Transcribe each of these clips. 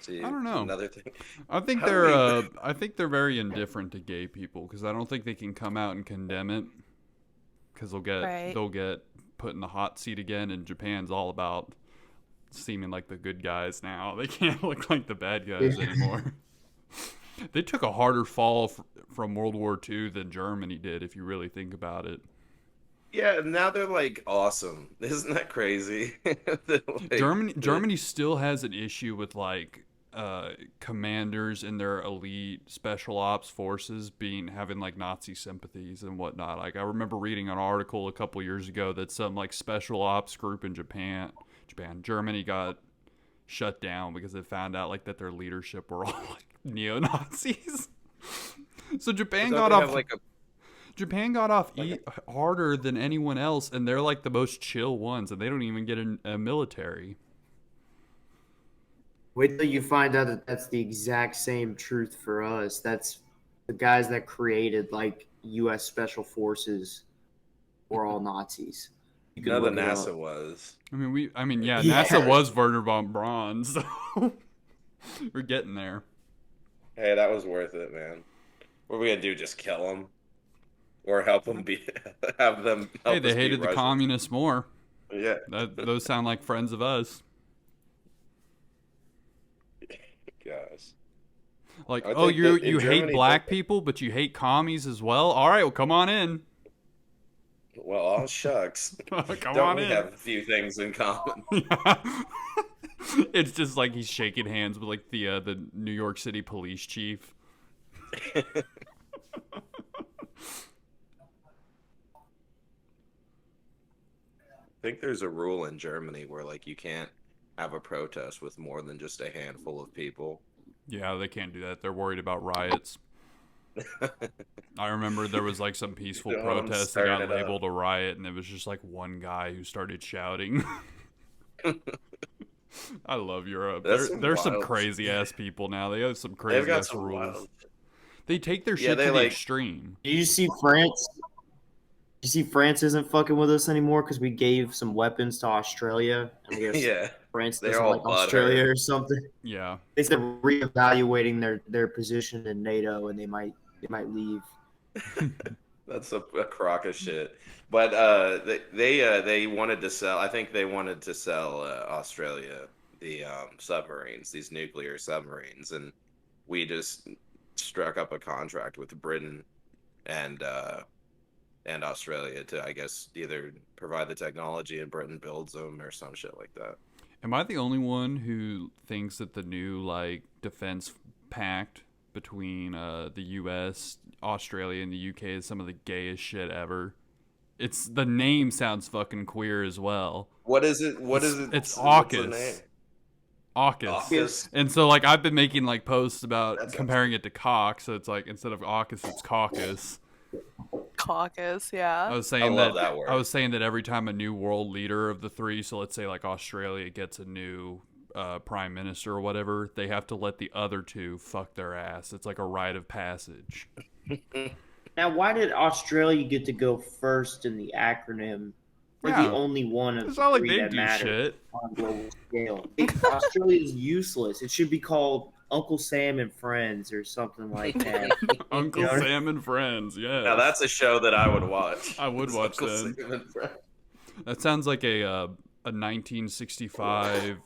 See, I don't know. another thing. I How do we? think they're very indifferent to gay people because I don't think they can come out and condemn it because Right. they'll get put in the hot seat again. And Japan's all about seeming like the good guys now. They can't look like the bad guys anymore. They took a harder fall from World War II than Germany did, if you really think about it. Yeah, now they're like awesome. Isn't that crazy? They're like, Germany still has an issue with like commanders in their elite special ops forces being having like Nazi sympathies and whatnot. Like I remember reading an article a couple years ago that some like special ops group in Germany got shut down because they found out like that their leadership were all like neo Nazis. So don't they have like a Japan got off like harder than anyone else, and they're like the most chill ones, and they don't even get a military. Wait till you find out that that's the exact same truth for us. That's the guys that created like U.S. Special Forces were all Nazis. You can no, the look it up. NASA was. Yeah, Yeah. NASA was Werner von Braun, so we're getting there. Hey, that was worth it, man. What are we gonna do? Just kill them, or help them be? Have them Hey, help they us beat hated the Russia? communists more. Yeah, Those sound like friends of us. gosh. Like, I oh, think that in you hate Germany, black people, but you hate commies as well. All right, well, come on in. Well, all shucks. Come Don't on we in. have a few things in common? It's just like he's shaking hands with like the New York City police chief. I think there's a rule in Germany where like you can't have a protest with more than just a handful of people. Yeah, they can't do that. They're worried about riots. I remember there was like some peaceful Don't protest that stirring got it up. labeled a riot, and it was just like one guy who started shouting. I love Europe. That's some There's some wild crazy shit. ass people now. They have some They've crazy got ass some rules. wild. They take their Yeah, shit they to the like. extreme. Did you see France? You see France isn't fucking with us anymore because we gave some weapons to Australia. And I guess Yeah, France they're doesn't all like Australia butthurt. or something. Yeah. They said reevaluating their position in NATO and they might leave. That's a crock of shit. But they wanted to sell. I think they wanted to sell Australia the submarines, these nuclear submarines, and we just struck up a contract with Britain and Australia to, I guess, either provide the technology and Britain builds them or some shit like that. Am I the only one who thinks that the new like defense pact between the U.S., Australia, and the U.K. is some of the gayest shit ever? It's the name sounds fucking queer as well. What is it? What is it? It's What's the name? AUKUS. AUKUS. AUKUS. And so like I've been making like posts about That sounds comparing it to cock, so it's like instead of AUKUS it's caucus. Caucus, yeah. I love that word. I was saying that every time a new world leader of the three, so let's say like Australia gets a new prime minister or whatever, they have to let the other two fuck their ass. It's like a rite of passage. Now, why did Australia get to go first in the acronym? We're Yeah. the only one of It's the not like three they that do matter shit. on a global scale. Australia is useless. It should be called Uncle Sam and Friends or something like that. Uncle You know? Sam and Friends, yeah. Now that's a show that I would watch. I would It's watch Uncle that. Sam and Friends. That sounds like a 1965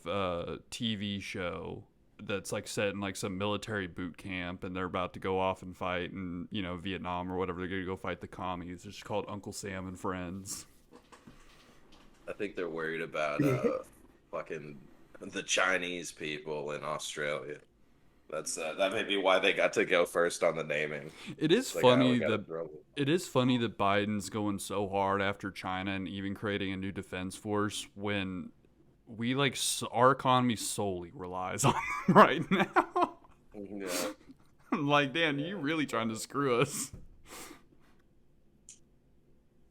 TV show that's like set in like some military boot camp, and they're about to go off and fight in Vietnam or whatever. They're gonna go fight the commies. It's just called Uncle Sam and Friends. I think they're worried about fucking the Chinese people in Australia. That's that may be why they got to go first on the naming. It is Like, funny we gotta that throw- Biden's going so hard after China and even creating a new defense force when we like our economy solely relies on them right now. Yeah. I'm like, Dan, you really trying to screw us?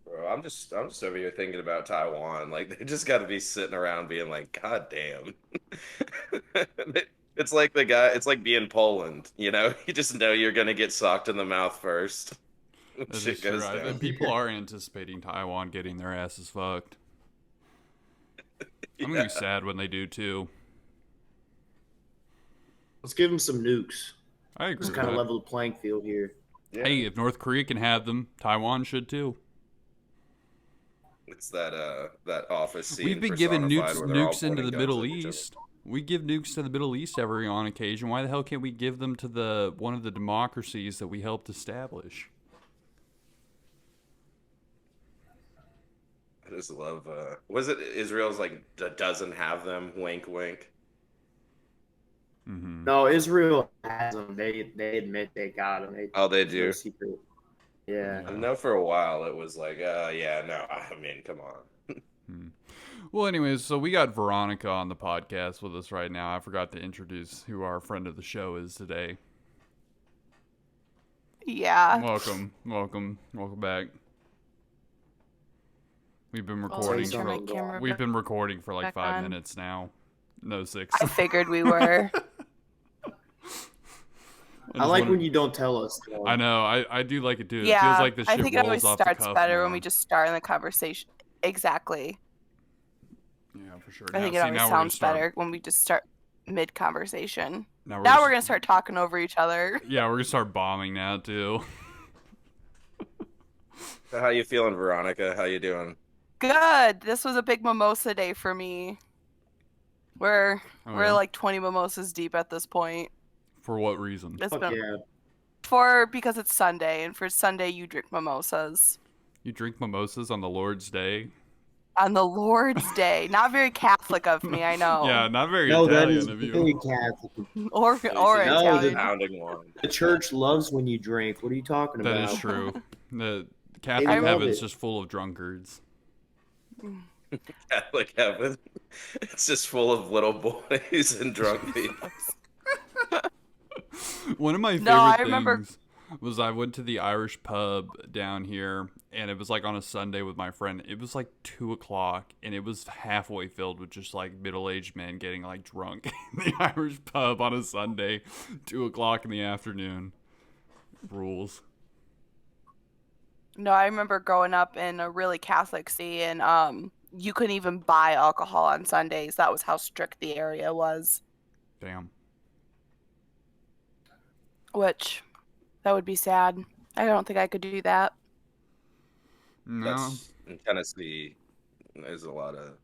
Bro, I'm just over here thinking about Taiwan. Like they just got to be sitting around being like, God damn. It's like the guy. It's like being Poland. You know, you just know you're gonna get socked in the mouth first. That Shit is true. goes down. People are anticipating Taiwan getting their asses fucked. I'm gonna Yeah. be sad when they do too. Let's give them some nukes. I agree Just with kind of that. level the playing field here. Yeah. Hey, if North Korea can have them, Taiwan should too. It's that office scene We've been giving personified where they're all nukes into pointing the guns Middle at each other. East. We give nukes to the Middle East every on occasion. Why the hell can't we give them to the one of the democracies that we helped establish? I just love. Was it Israel's like doesn't have them? Wink, wink. Mm-hmm. No, Israel has them. They admit they got them. Oh, they It's do. no secret. Yeah. I know for a while it was like, yeah, no. I mean, come on. Well, anyways, so we got Veronica on the podcast with us right now. I forgot to introduce who our friend of the show is today. Yeah. Welcome back. We've been Well, recording. turn my camera We've been recording for like back 5 on. minutes now. No 6. I figured we were. I like when you don't tell us. Though. I know. I do like it too. Yeah. It feels like the I shit think it rolls always off the starts cuff better more. when we just start in the conversation. Exactly. Yeah, for sure. I think it always sounds better when we just start mid conversation. Now We're gonna start talking over each other. Yeah, we're gonna start bombing now too. So how you feeling, Veronica? How you doing? Good. This was a big mimosa day for me. We're Oh, we're yeah? like 20 mimosas deep at this point. For what reason? It's Fuck been yeah. because it's Sunday, and for Sunday you drink mimosas. You drink mimosas on the Lord's Day? On the Lord's Day. Not very Catholic of me, I know. Yeah, not very No, that Italian is of you. very Catholic. Or No, Italian. pounding one. The church loves when you drink. What are you talking That about? is true. The Catholic love heaven's it. just full of drunkards. Catholic heaven. It's just full of little boys and drunk people. One of my favorite No, I remember- things was I went to the Irish pub down here, and it was like on a Sunday with my friend. It was like 2:00, and it was halfway filled with just like middle-aged men getting like drunk in the Irish pub on a Sunday, 2:00 in the afternoon. Rules. No, I remember growing up in a really Catholic city, and you couldn't even buy alcohol on Sundays. That was how strict the area was. Damn. Which, that would be sad. I don't think I could do that. No. That's in Tennessee. There's a lot of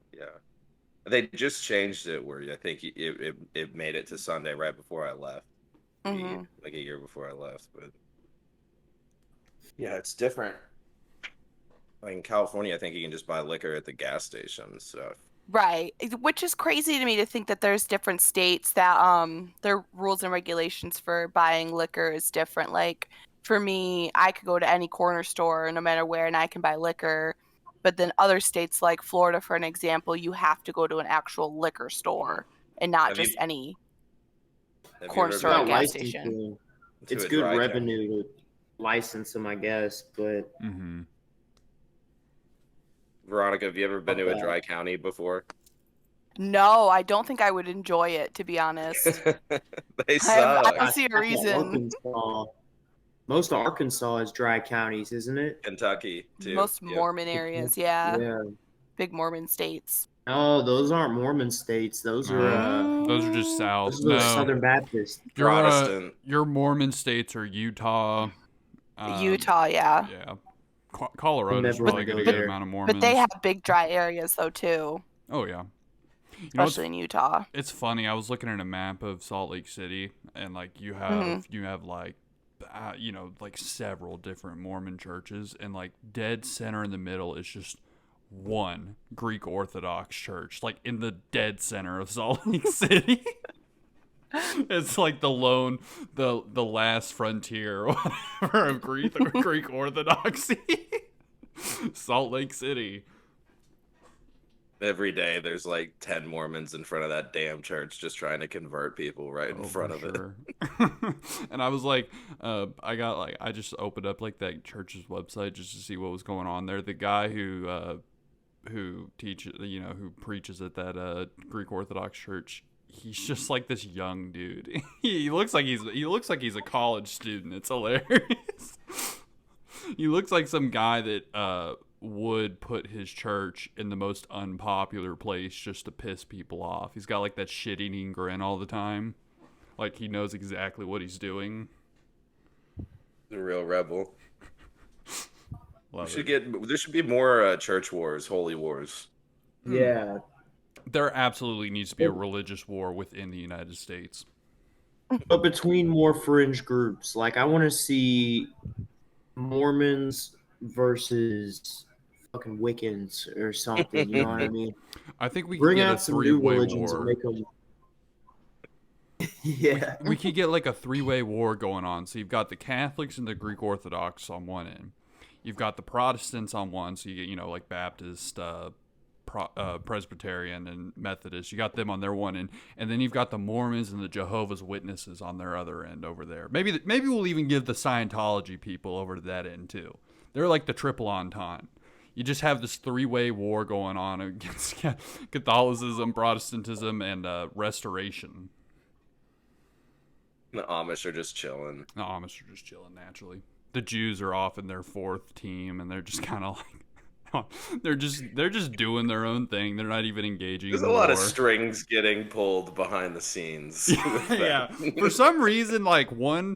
They just changed it where I think it made it to Sunday right before I left, hmm like a year before I left. But yeah, it's different. Like in California, I think you can just buy liquor at the gas station and stuff. Right. Which is crazy to me to think that there's different states that their rules and regulations for buying liquor is different. Like for me, I could go to any corner store no matter where and I can buy liquor. But then other states like Florida, for an example, you have to go to an actual liquor store and not Have just you- any Have you corner ever store or been gas licensing. station. to It's a good dry county? revenue to license them, I guess. But Mm-hmm. Veronica, have you ever been to a Okay. dry county before? No, I don't think I would enjoy it, to be honest. They suck. I see a reason. Arkansas. Most of Arkansas is dry counties, isn't it? Kentucky too. Most Yep. Mormon areas, yeah. Yeah. Big Mormon states. No, those aren't Mormon states. Those are Those are just south. those are No. Southern Baptist. Your, Protestant. your Mormon states are Utah. Utah, yeah. Yeah. Colorado's Never probably got a go good there. amount of Mormons. But they have big dry areas though too, Oh, yeah. You know, especially in Utah. it's funny. I was looking at a map of Salt Lake City, and like you have like, like several different Mormon churches, and like dead center in the middle is just one Greek Orthodox church, like in the dead center of Salt Lake City. It's like the last frontier or whatever of Greek Orthodoxy. Salt Lake City. Every day there's like 10 Mormons in front of that damn church just trying to convert people right in front of it. And I was like, I just opened up like that church's website just to see what was going on there. The guy who teaches, who preaches at that Greek Orthodox church, he's just like this young dude. he looks like he's a college student. It's hilarious. He looks like some guy that would put his church in the most unpopular place just to piss people off. He's got like that shit-eating grin all the time. Like he knows exactly what he's doing. The real rebel. Love There it. should be more church wars, holy wars. Yeah. There absolutely needs to be a religious war within the United States. But between more fringe groups, like I want to see Mormons versus fucking Wiccans or something. You know what I mean? I think we could Bring get a out some new three-way religions and war. make them. Yeah. We could get like a three-way war going on. So you've got the Catholics and the Greek Orthodox on one end. You've got the Protestants on one, so you get, like Baptist, Presbyterian, and Methodist. You got them on their one end, and then you've got the Mormons and the Jehovah's Witnesses on their other end over there. Maybe we'll even give the Scientology people over to that end too. They're like the triple entente. You just have this three-way war going on against Catholicism, Protestantism, and Restoration. The Amish are just chilling. The Amish are just chilling naturally. The Jews are off in their fourth team, and they're just kind of like they're just doing their own thing. They're not even engaging. There's in a lot of war. strings getting pulled behind the scenes. Yeah. For some reason, like one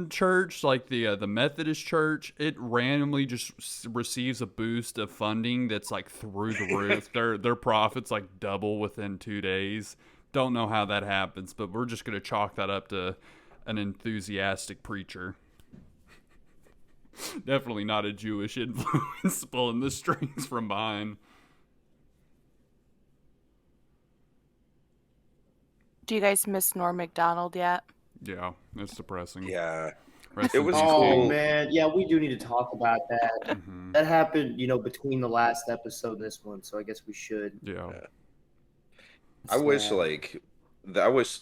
church, like the Methodist Church, it randomly just receives a boost of funding that's like through the roof. Their profits like double within 2 days. Don't know how that happens, but we're just gonna chalk that up to an enthusiastic preacher. Definitely not a Jewish influence pulling the strings from behind. Do you guys miss Norm Macdonald yet? Yeah, it's depressing. Yeah. Rest It in was peace, Oh cool. King. man, yeah, we do need to talk about that. Mhm. That happened, between the last episode and this one, so I guess we should. Yeah. I wish Sad.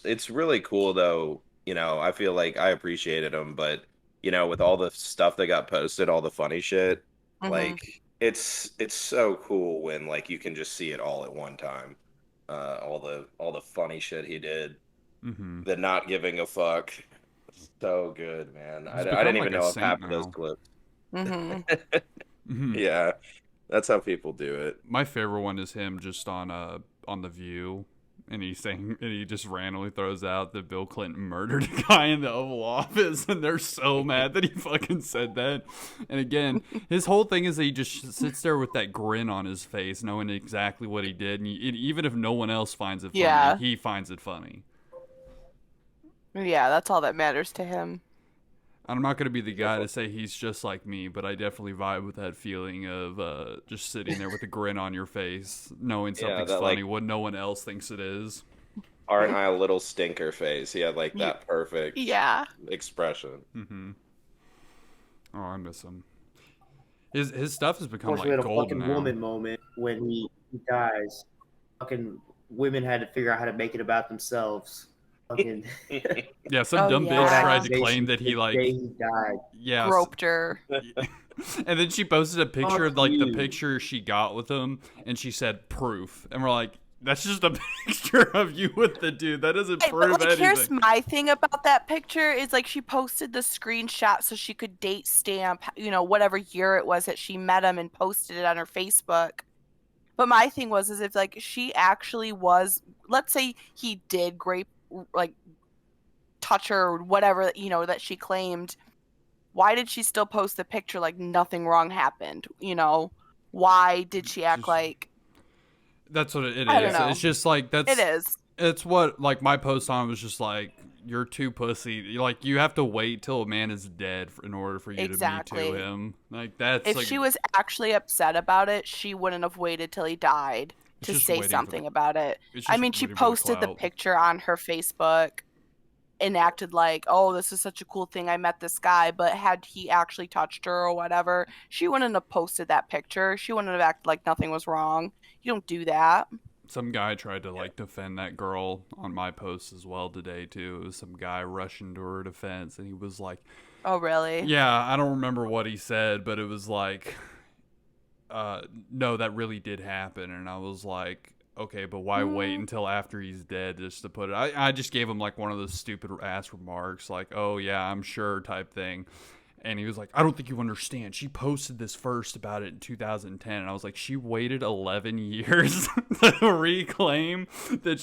it's really cool though. I feel like I appreciated them, but with all the stuff that got posted, all the funny shit, Mm-hmm. like it's so cool when like you can just see it all at one time. All the funny shit he did, Mm-hmm. the not giving a fuck, so good, man. I He's didn't become like even a know if saint half of those now. clips. Mm-hmm. Mm-hmm. Yeah, that's how people do it. My favorite one is him just on The View, and he just randomly throws out that Bill Clinton murdered a guy in the Oval Office, and they're so mad that he fucking said that. And again, his whole thing is that he just sits there with that grin on his face, knowing exactly what he did, and even if no one else finds it funny, Yeah. he finds it funny. Yeah, that's all that matters to him. I'm not going to be the guy to say he's just like me, but I definitely vibe with that feeling of just sitting there with a grin on your face, knowing Yeah, something's that funny like, when no one else thinks it is. aren't I a little stinker face? He had like Ye- that perfect Yeah. expression. Mm-hmm. Oh, I miss him. His stuff has Of become course, we like had a golden fucking now. woman moment when he dies. Fucking women had to figure out how to make it about themselves. Fucking Yeah, some Oh, dumb yeah. bitch tried to accusation claim that he the like, day he died. yeah, Groped her. and then she posted a picture of Fuck like the you. picture she got with him, and she said proof, and we're like, that's just a picture of you with the dude. That doesn't Hey, prove but like, here's anything. my thing about that picture is like she posted the screenshot so she could date stamp, whatever year it was that she met him and posted it on her Facebook. But my thing was, is if like she actually was, let's say he did touch her or whatever, that she claimed, why did she still post the picture like nothing wrong happened? Why did she act Just- like That's what it I don't is. know. It's just like it is? It's what like my post on was just like, you're too pussy. Like you have to wait till a man is dead in order for you Exactly. to me too him. Like that's If like she was actually upset about it, she wouldn't have waited till he died It's to just say waiting for something the- about it. it's I just mean, she waiting for the posted the clout. picture on her Facebook and acted like, oh, this is such a cool thing. I met this guy. But had he actually touched her or whatever, she wouldn't have posted that picture. She wouldn't have acted like nothing was wrong. You don't do that. Some guy tried to like defend that girl on my post as well today too. It was some guy rushing to her defense, and he was like, Oh, really? yeah, I don't remember what he said, but it was like, no, that really did happen. And I was like, okay, but why wait until after he's dead just to put it? I just gave him like one of those stupid ass remarks, like, oh yeah, I'm sure type thing. And he was like, I don't think you understand. She posted this first about it in 2010. And I was like, she waited 11 years to reclaim that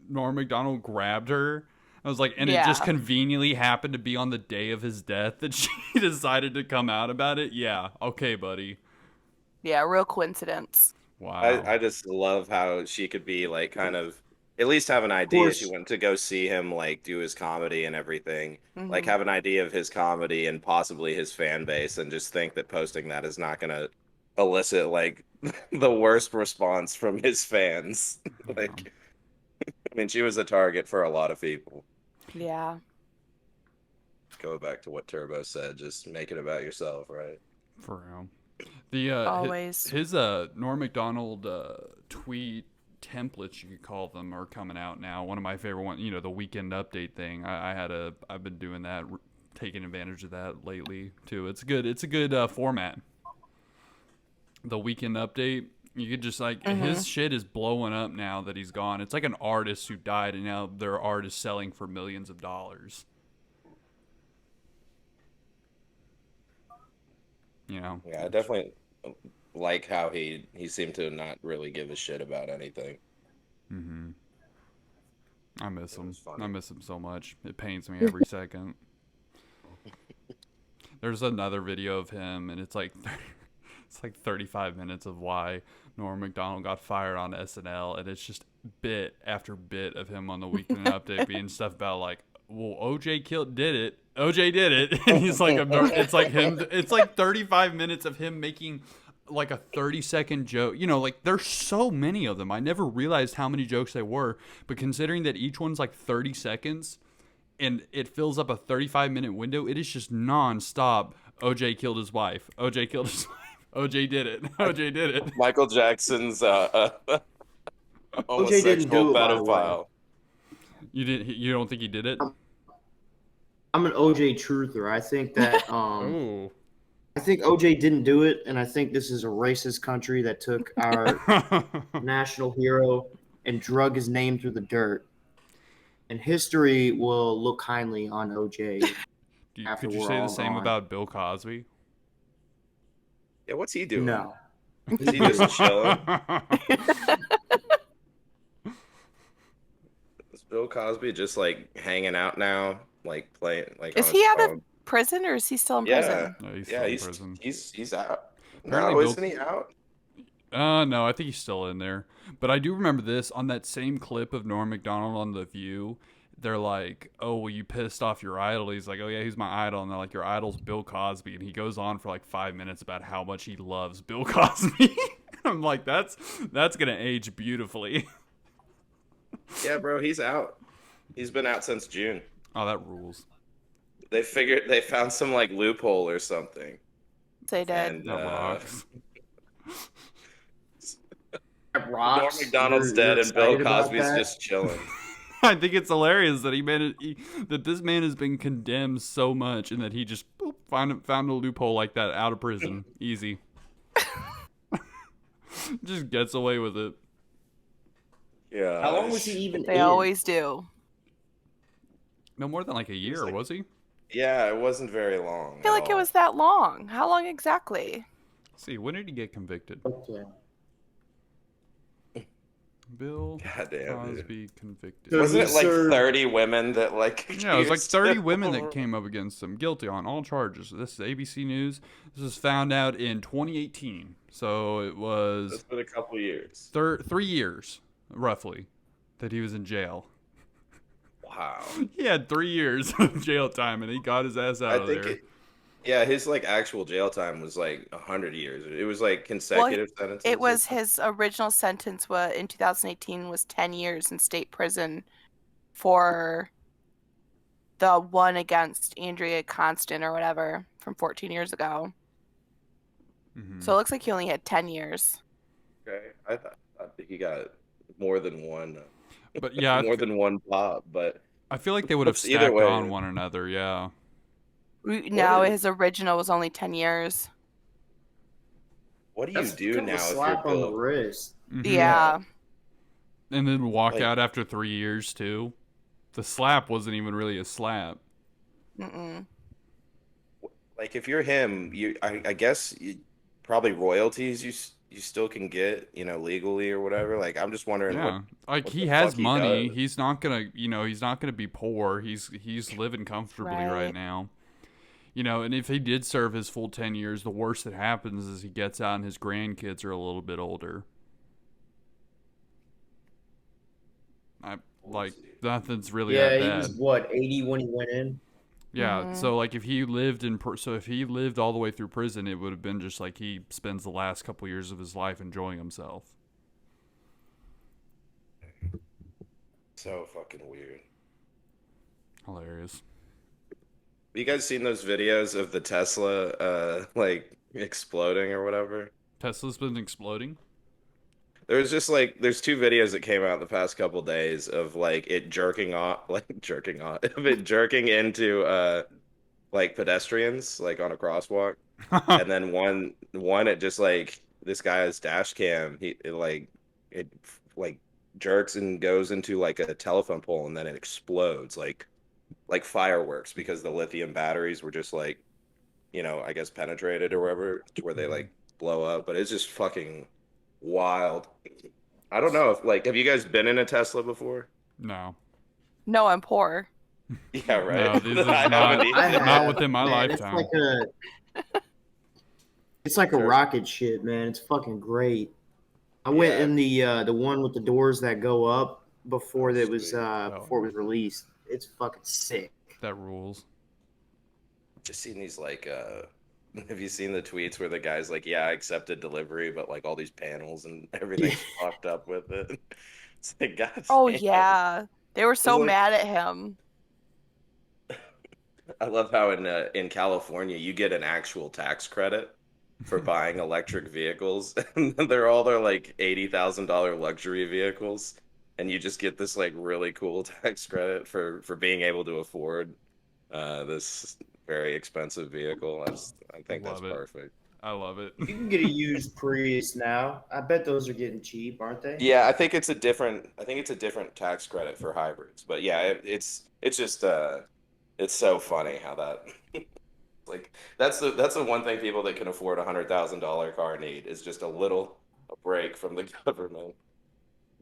Norm Macdonald grabbed her. I was like, and it just conveniently happened to be on the day of his death that she decided to come out about it. Yeah. Okay, buddy. Yeah, real coincidence. Wow. I just love how she could be like kind of at least have an idea. She went to go see him like do his comedy and everything. Like have an idea of his comedy and possibly his fan base, and just think that posting that is not gonna elicit like the worst response from his fans. Like, I mean, she was a target for a lot of people. Yeah. Go back to what Turbo said. Just make it about yourself, right? For real. The Always. his Norm Macdonald tweet templates, you could call them, are coming out now. One of my favorite ones, the weekend update thing. I've been doing that, taking advantage of that lately too. It's a good format. The weekend update, you could just like his shit is blowing up now that he's gone. It's like an artist who died and now their art is selling for millions of dollars. Yeah, I definitely like how he seemed to not really give a shit about anything. I miss him. I miss him so much. It pains me every second. There's another video of him, and it's like 35 minutes of why Norm Macdonald got fired on SNL, and it's just bit after bit of him on the Weekend Update being stuff about like, well, OJ did it. OJ did it. And he's like, it's like 35 minutes of him making like a 30-second joke. Like there's so many of them. I never realized how many jokes there were, but considering that each one's like 30 seconds and it fills up a 35-minute window, it is just nonstop. OJ killed his wife. OJ killed his wife. OJ did it. OJ did it. Michael Jackson's OJ homosexual didn't do it, by the way. pedophile. You don't think he did it? I'm an OJ truther. I think that Ooh. I think OJ didn't do it, and I think this is a racist country that took our national hero and drug his name through the dirt. And history will look kindly on OJ. Could you say the same gone. about Bill Cosby? Yeah, what's he doing? No. Is he just chilling? Is Bill Cosby just like hanging out now, like playing like? Is on he his out phone? of prison or is he still in prison? No, he's Yeah, still in prison. he's out. Apparently No, Bill- isn't he out? No, I think he's still in there. But I do remember this on that same clip of Norm Macdonald on The View. They're like, "Oh, well, you pissed off your idol." He's like, "Oh yeah, he's my idol." And they're like, "Your idol's Bill Cosby," and he goes on for like 5 minutes about how much he loves Bill Cosby. I'm like, that's gonna age beautifully. Yeah, bro, he's out. He's been out since June. Oh, that rules. They found some like loophole or something. They did. And That rocks. That Norm rocks. Macdonald's You're dead and Bill excited about Cosby's that? just chilling. I think it's hilarious that that this man has been condemned so much, and that he just found a loophole like that out of prison, easy. Just gets away with it. Yeah. How long was he even They in? always do. No more than like a year, like- was he? Yeah, it wasn't very long. I feel like at it all. was that long. How long exactly? Let's see, when did he get convicted? Okay. Bill God damn, dude. Cosby convicted. So Wasn't he it like served- 30 women that like? Yeah, it was like accused 30 him? women that came up against him, guilty on all charges. This is ABC News. This was found out in 2018, so it It's was been a couple years. 3 years, roughly, that he was in jail. Wow. He had 3 years of jail time, and he got his ass out I of think there. yeah, his like actual jail time was like 100 years. It was like consecutive sentences. It was his original sentence in 2018 was 10 years in state prison for the one against Andrea Constant or whatever from 14 years ago. Mhm. So it looks like he only had 10 years. Okay, I thought he got more than one. But yeah, more than one pop. But I feel like they would have Either stacked way. on one another. Yeah. No, is- his original was only 10 years. what do you That's do kind of now a if you're slap on the Bill? wrist. Mhm. Yeah. And then walk Like- out after 3 years too. The slap wasn't even really a slap. Mm-mm. Like if you're him, I guess probably royalties you still can get, legally or whatever. Like I'm just wondering Yeah, like what he the fuck has he money. does. He's not gonna, he's not gonna be poor. He's living comfortably right Right. now. And if he did serve his full 10 years, the worst that happens is he gets out and his grandkids are a little bit older. I We'll like see. nothing's really that Yeah, he was bad. what 80 when he went in. Yeah, Mm-hmm. so like if he lived so if he lived all the way through prison, it would have been just like he spends the last couple years of his life enjoying himself. So fucking weird. Hilarious. Have you guys seen those videos of the Tesla like exploding or whatever? Tesla's been exploding. There's two videos that came out the past couple days of like it jerking off like jerking off of it jerking into like pedestrians like on a crosswalk. And then one it just like this guy's dash cam it like jerks and goes into like a telephone pole and then it explodes like fireworks because the lithium batteries were just like I guess penetrated or whatever to where they like blow up. But it's just fucking wild. I don't know if like have you guys been in a Tesla before? No. No, I'm poor. Yeah, right. No, this is I haven't not I either. not have, within my man. lifetime. It's like a Sure. rocket ship, man. It's fucking great. I went Yeah. in the one with the doors that go up Oh, before sweet. it was released. It's fucking sick. That rules. Just seen these like have you seen the tweets where the guy's like, yeah, I accepted delivery, but like all these panels and everything's fucked up with it. It's like, God Oh damn. yeah. They were It's so like mad at him. I love how in California you get an actual tax credit for buying electric vehicles, and they're like $80,000 luxury vehicles, and you just get this like really cool tax credit for being able to afford this very expensive vehicle. I think that's Love it. perfect. I love it. You can get a used Prius now. I bet those are getting cheap, aren't they? Yeah, I think it's a different tax credit for hybrids, but yeah, it's just it's so funny how that like that's the one thing people that can afford $100,000 car need is just a break from the government.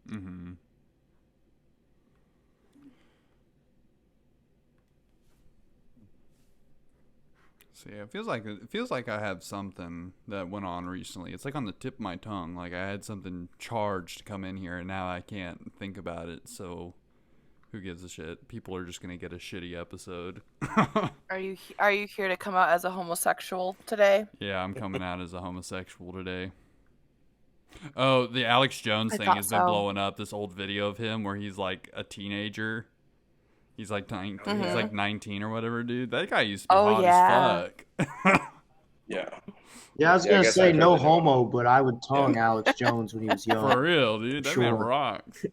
Hmm. So yeah, it feels like I have something that went on recently. It's like on the tip of my tongue. Like I had something charged come in here, and now I can't think about it. So who gives a shit? People are just gonna get a shitty episode. Are you here to come out as a homosexual today? Yeah, I'm coming out as a homosexual today. Oh, the Alex Jones I thing thought has been so. blowing up. This old video of him where he's like a teenager. He's like 19, Oh, he's yeah. like 19 or whatever, dude. That guy used to be Oh hot yeah. as fuck. Yeah. Yeah, I was Yeah, I gonna guess say I've heard no the new one. homo, but I would tongue Yeah. Alex Jones when he was young. For real, dude. That man Sure. rocks.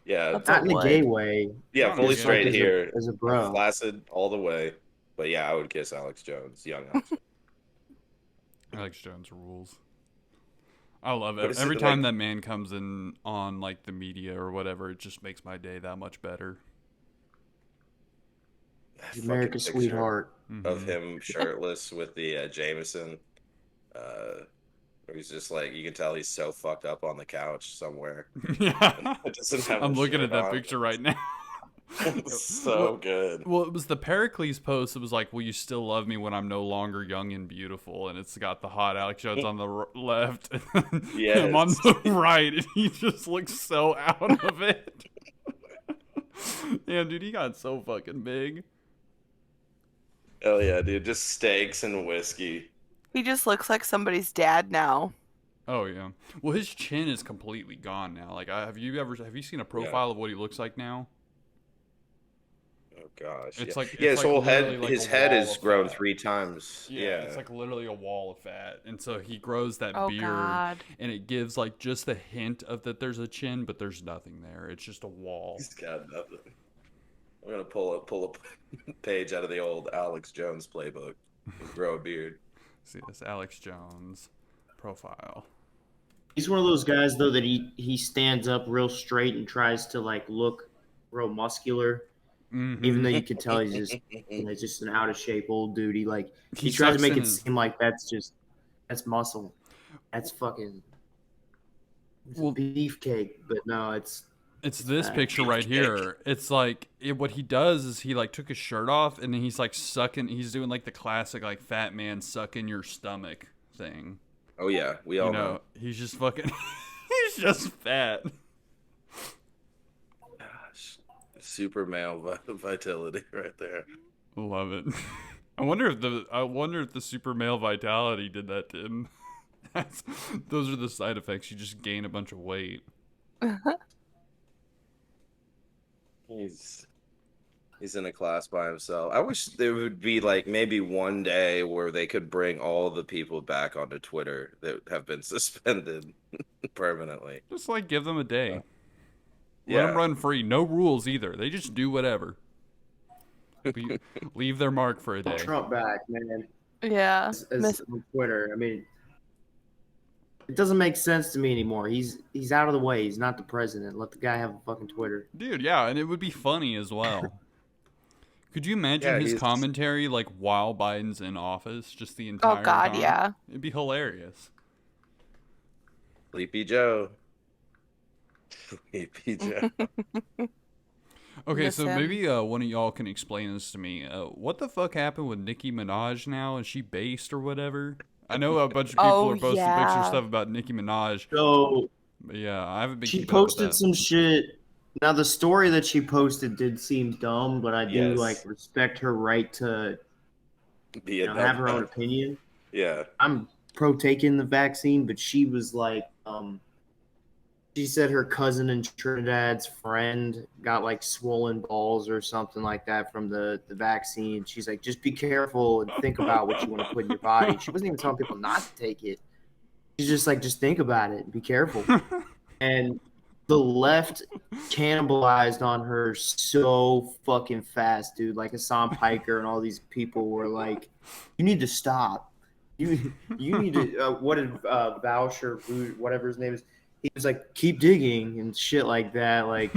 Yeah. That's Not a in a gay would. way, Yeah, Not in a fully gay just like straight way. here. as a bro. Flaccid all the way. But yeah, I would kiss Alex Jones, young Alex Jones. Alex Jones rules. I love But it. is Every it time like that man comes in on like the media or whatever, it just makes my day that much better. that He's fucking America's picture sweetheart. of Hmm. him shirtless with the Jameson? Where he's just like you can tell he's so fucked up on the couch somewhere. And Yeah. it doesn't have I'm a looking shirt at that on. picture right now. It's Well, so good. well, it was the Pericles post. It was like, "Will you still love me when I'm no longer young and beautiful?" And it's got the hot Alex Jones on the left, and him on Yes. the right, and he just looks so out of it. Yeah, dude, he got so fucking big. Hell yeah, dude. Just steaks and whiskey. He just looks like somebody's dad now. Oh yeah. Well, his chin is completely gone now. Like, have you seen a Yeah. profile of what he looks like now? Oh gosh. It's Yeah. like Yeah, it's his like whole literally head like his a head wall has of grown fat. 3 times. Yeah, it's Yeah. like literally a wall of fat, and so he grows that Oh beard, God. and it gives like just the hint of that there's a chin, but there's nothing there. It's just a wall. He's got nothing. I'm gonna pull a page out of the old Alex Jones playbook and grow a beard. See this Alex Jones profile. He's one of those guys though that he stands up real straight and tries to like look real muscular, Even though you could tell he's just, he's just an out of shape old dude. He He tries to sucks make in it his- seem like that's muscle. That's fucking it's a beefcake, but no, it's this fat. picture right here. It's like what he does is he like took his shirt off and then he's like sucking. He's doing like the classic like fat man sucking your stomach thing. Oh yeah, we all know. He's just fucking. He's just fat. Gosh, super male vitality right there. Love it. I wonder if the super male vitality did that to him. Those are the side effects. You just gain a bunch of weight. He's in a class by himself. I wish there would be like maybe one day where they could bring all the people back onto Twitter that have been suspended permanently. Just like give them a day. Let Yeah. them run free. No rules either. They just do whatever. Leave their mark for a day. Trump back, man. Yeah. As on Twitter. I mean, it doesn't make sense to me anymore. He's out of the way. He's not the president. Let the guy have a fucking Twitter. Dude, yeah, and it would be funny as well. Could you imagine his commentary like while Biden's in office, just the entire time? Yeah. It'd be hilarious. Sleepy Joe. Sleepy Joe. Okay, so maybe one of y'all can explain this to me. What the fuck happened with Nicki Minaj now? Is she based or whatever? I know a bunch of people are posting picture stuff about Nicki Minaj. So yeah, I haven't been. She posted some shit. Now the story that she posted did seem dumb, but I do like respect her right to have her own opinion. Yeah, I'm pro taking the vaccine, but she was like, she said her cousin in Trinidad's friend got like swollen balls or something like that from the vaccine. She's like, just be careful and think about what you want to put in your body. She wasn't even telling people not to take it. She's just like, just think about it and be careful. And the left cannibalized on her so fucking fast, dude. Like Hassan Piker and all these people were like, you need to stop. You need to, what did Voucher, whatever his name is, he was like, keep digging and shit like that. Like,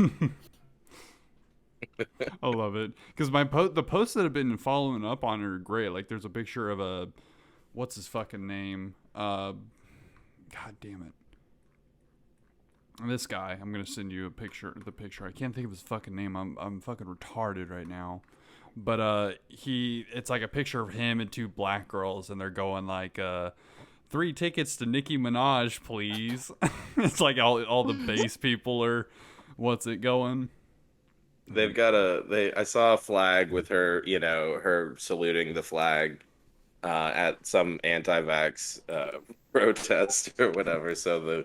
I love it because the posts that have been following up on her are great. Like, there's a picture of what's his fucking name? God damn it! This guy. I'm gonna send you the picture. I can't think of his fucking name. I'm fucking retarded right now. But it's like a picture of him and two black girls, and they're going like 3 tickets to Nicki Minaj, please. It's like all the base people are, what's it going? They've got I saw a flag with her, her saluting the flag at some anti-vax protest or whatever. So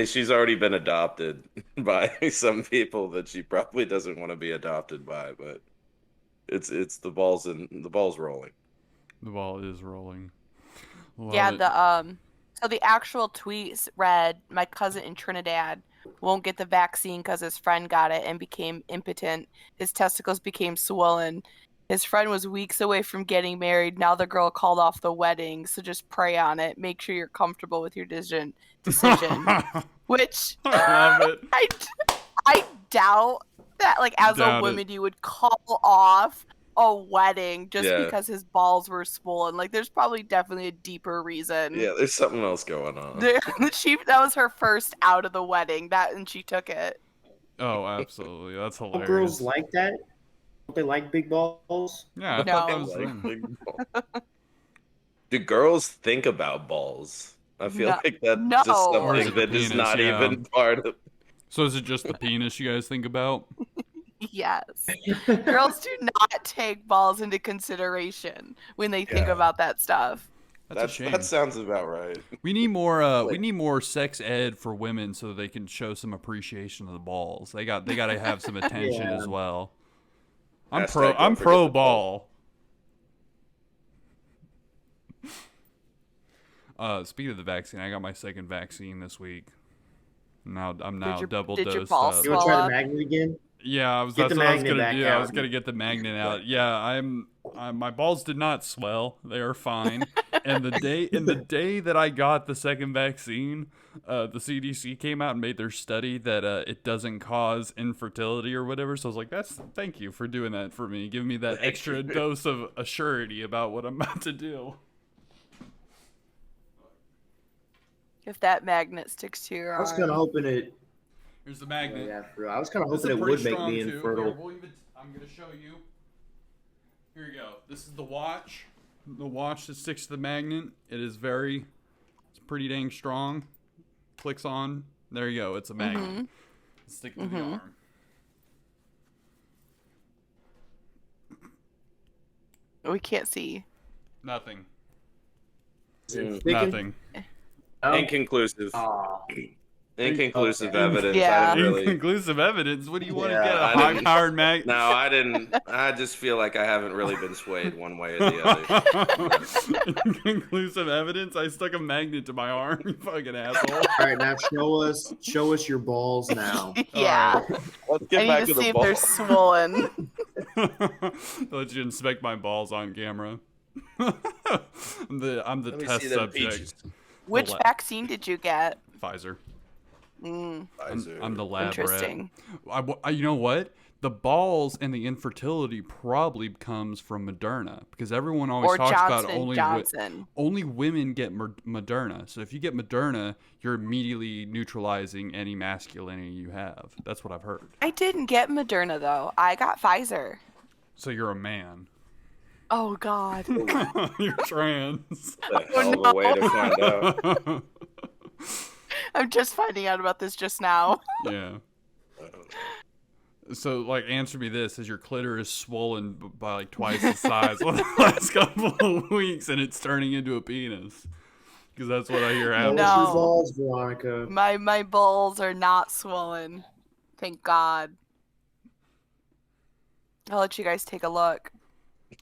she's already been adopted by some people that she probably doesn't want to be adopted by, but it's the ball's rolling. The ball is rolling. So the actual tweets read, my cousin in Trinidad won't get the vaccine because his friend got it and became impotent. His testicles became swollen. His friend was weeks away from getting married. Now the girl called off the wedding, so just pray on it. Make sure you're comfortable with your decision. Which I love it. I doubt that, like, as a woman, you would call off a wedding just because his balls were swollen. Like, there's probably definitely a deeper reason. Yeah, there's something else going on. That was her first out of the wedding, and she took it. Oh, absolutely. That's hilarious. Girls like that? Don't they like big balls? Yeah, I thought that was big balls. Do girls think about balls? I feel like that's just something that is not even part of. So is it just the penis you guys think about? Yes. Girls do not take balls into consideration when they think about that stuff. That's a shame. That sounds about right. We need more. We need more sex ed for women so they can show some appreciation of the balls. They got to have some attention as well. I'm pro ball. Speaking of the vaccine, I got my second vaccine this week. I'm double dosed. Your balls you want to try the magnet again? Yeah, I was gonna get the magnet out. Yeah, my balls did not swell. They are fine. And the day that I got the second vaccine, the CDC came out and made their study that it doesn't cause infertility or whatever. So I was like, thank you for doing that for me, giving me that Thank extra you. dose of assurity about what I'm about to do. If that magnet sticks to your I was kind of arm. hoping it. Here's the magnet. Yeah, for real. I was kind of This is hoping it pretty would make strong me too. infertile. Here, I'm gonna show you. Here you go. This is the watch. The watch that sticks to the magnet. It's pretty dang strong. Clicks on. There you go. It's a magnet. Stick to the arm. We can't see. Nothing. Sticking? Nothing. Oh. Inconclusive. Aw. Inconclusive Okay. evidence. Yeah. I didn't really. Inconclusive evidence. What do you want to Yeah, get? A I didn't- high-powered magnet? No, I didn't. I just feel like I haven't really been swayed one way or the other. Inconclusive evidence? I stuck a magnet to my arm. You fucking asshole. All right, now show us your balls now. Yeah. Let's I get need back to to see the if they're ball. swollen. Let you inspect my balls on camera. I'm the Let me test see them subject. peaches. Which la- vaccine did you get? Pfizer. Pfizer. I'm the lab rat. Interesting. You know what? The balls and the infertility probably comes from Moderna because everyone always Or talks Johnson about only Johnson. only women get Moderna. So if you get Moderna, you're immediately neutralizing any masculinity you have. That's what I've heard. I didn't get Moderna though. I got Pfizer. So you're a man. Oh God. You're trans. a hell of a way to find out. I'm just finding out about this just now. Yeah. So, like, answer me this: is your clitoris swollen by like twice the size over the last couple of weeks, and it's turning into a penis? Because that's what I hear Show happening. No. us your balls, Veronica. My balls are not swollen. Thank God. I'll let you guys take a look.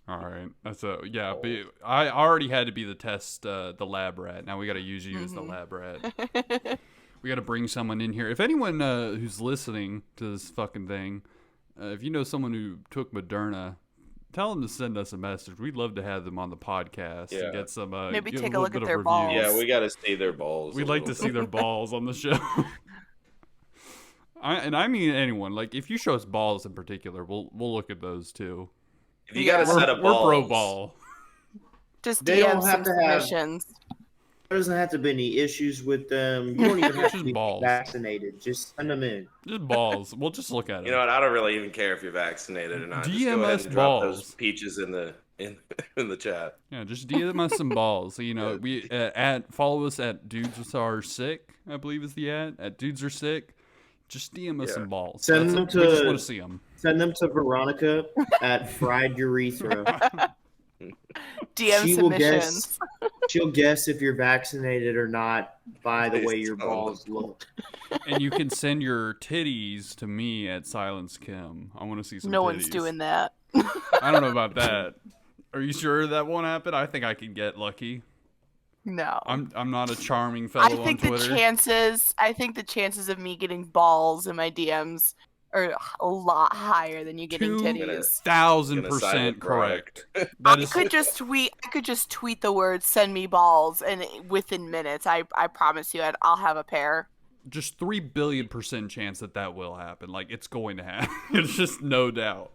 All right, that's yeah. But I already had to be the lab rat. Now we got to use you as the lab rat. We got to bring someone in here. If anyone who's listening to this fucking thing, if you know someone who took Moderna, tell them to send us a message. We'd love to have them on the podcast and get some. Maybe give take a a little look bit at of their reviews. balls. Yeah, we got to see their balls. We'd a like to little see bit. their balls on the show. I mean anyone. Like if you show us balls in particular, we'll look at those too. If you got a set of We're balls, pro ball. Just They DM don't have some to have- submissions. There doesn't have to be any issues with them. You don't even have Just to be balls. vaccinated. Just send them in. Just balls. We'll just look at them. you know what? I don't really even care if you're vaccinated or not. Just DM go ahead us and drop balls. those peaches in the in the chat. Yeah, just DM us some balls. So, you know, we follow us at Dudes Are Sick, I believe is the at Dudes Are Sick. Just DM us Yeah. some balls. Send That's them it. We just to- want to see them. Send them to Veronica at Fried Urethra. DM She will submissions. She'll guess if you're vaccinated or not by the way your balls look. And you can send your titties to me at Silence Kim. I want to see some No titties. one's doing that. I don't know about that. Are you sure that won't happen? I think I can get lucky. No. I'm not a charming fellow I think on the Twitter. chances of me getting balls in my DMs are a lot higher than you getting titties. 1,000% correct. That I is could just tweet the word "send me balls" and within minutes, I promise you, I'll have a pair. just 3 billion% chance that will happen. Like it's going to happen. It's just no doubt.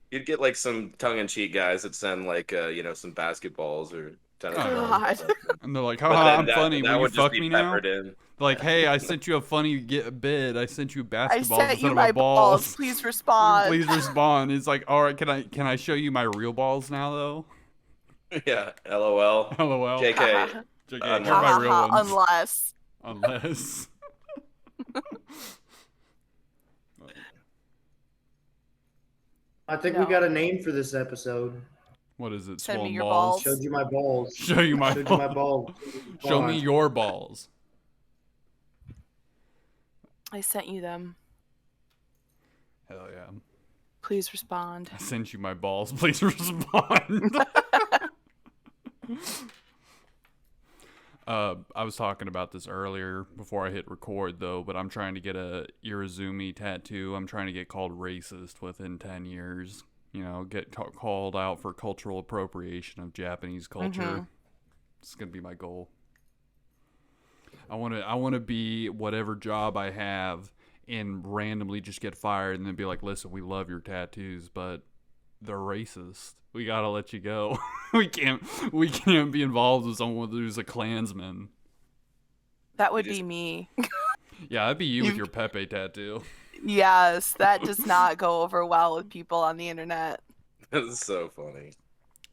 You'd get like some tongue-in-cheek guys that send like some basketballs or tennis balls. God. And they're like, But haha, then I'm funny. That Will you would just fuck be me now? peppered in. Like, hey, I sent you a funny bid. I sent you I basketballs sent instead you of my a balls. balls. Please respond. Please respond. It's like, all right, can I show you my real balls now though? Yeah, LOL. LOL. JK. JK, Ha, they're my Ha, real ha, ones. Unless Unless. I think No. we got a name for this episode. What is it? Send me Swollen your balls? balls. Showed you my balls. Show you my Showed you my balls. balls. Show me your balls. I sent you them. Hell yeah. Please respond. I sent you my balls. Please respond. I was talking about this earlier before I hit record, though, but I'm trying to get a Irizumi tattoo. I'm trying to get called racist within 10 years. You know, get called out for cultural appropriation of Japanese culture. It's gonna be my goal. I want to be whatever job I have and randomly just get fired and then be like, listen, we love your tattoos, but they're racist. We gotta let you go. we can't be involved with someone who's a Klansman. That would be me. Yeah, that'd be you with your Pepe tattoo. Yes, that does not go over well with people on the internet. That's so funny.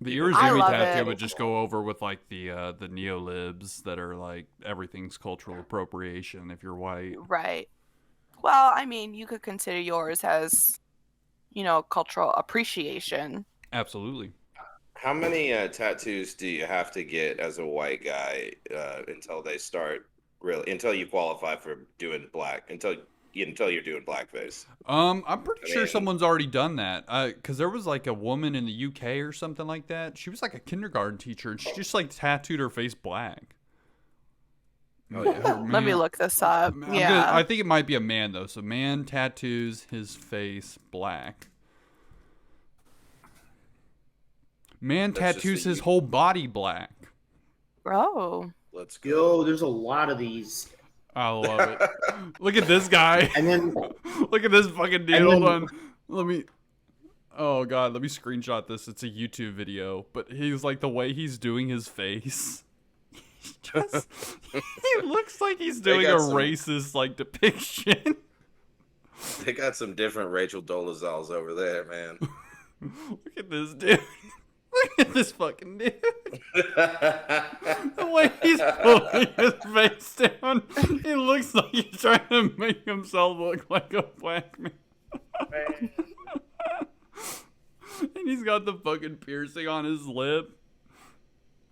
The I Irizumi love tattoo it. would just go over with like the neolibs that are like everything's cultural appropriation if you're white. Right. Well, I mean, you could consider yours as, cultural appreciation. Absolutely. How many tattoos do you have to get as a white guy until they start until you qualify for doing until you're doing blackface? I'm pretty sure mean- someone's already done that. Cause there was like a woman in the UK or something like that. She was like a kindergarten teacher, and she just like tattooed her face black. Oh, yeah. Let me look this up. I think it might be a man though. So man tattoos his face black. Man That's just tattoos the- his whole body black. Oh. Let's go. Yo, there's a lot of these. I love it. Look at this guy. And then Look at this fucking dude. And Hold then- on. Let me. Oh god, let me screenshot this. It's a YouTube video, but he's like the way he's doing his face. He looks like he's doing a got some- racist like depiction. They got some different Rachel Dolezals over there, man. Look at this dude. Look at this fucking dude. The way he's pulling his face down, he looks like he's trying to make himself look like a black man. And he's got the fucking piercing on his lip.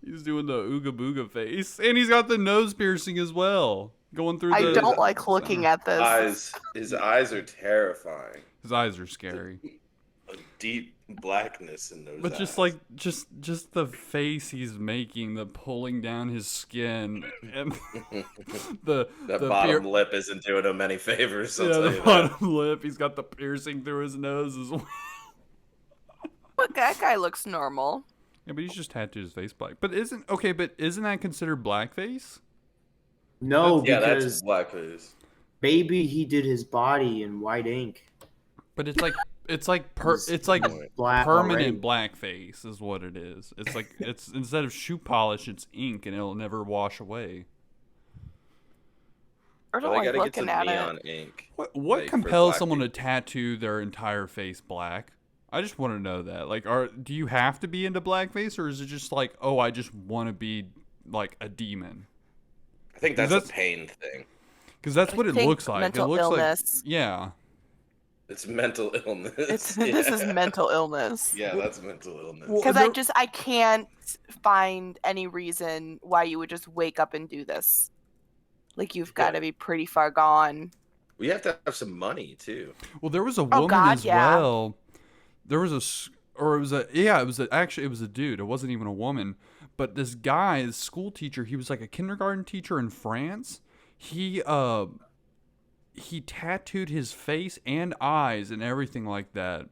He's doing the ooga booga face. And he's got the nose piercing as well. Going through I the... don't like looking at this. His eyes are terrifying. His eyes are scary. A deep blackness in those But eyes. just like just the face he's making, the pulling down his skin, and the that the bottom pier- lip isn't doing him any favors. I'll yeah, tell the you that. bottom lip. He's got the piercing through his nose as well. But that guy looks normal. Yeah, but he's just tattooed his face black. But isn't that considered blackface? no, Yeah, because that's blackface. baby, he did his body in white ink. But it's like He's black permanent already. blackface is what it is. It's like it's instead of shoe polish, it's ink, and it'll never wash away. I don't Well, they like gotta get some looking at neon it. ink. What like, for compels black someone to people. tattoo their entire face black? I just want to know that. Like, do you have to be into blackface, or is it just like, oh, I just want to be like a demon? I think that's That's- a pain thing. Because that's what it think looks like. mental It looks illness. like, yeah. It's mental illness. This is mental illness. Yeah, that's mental illness. Well, Because there- I can't find any reason why you would just wake up and do this. Like you've got to be pretty far gone. We have to have some money too. Well, there was a woman God, as yeah. well. There was actually it was a dude. It wasn't even a woman. But this guy, this school teacher, he was like a kindergarten teacher in France. He tattooed his face and eyes and everything like that.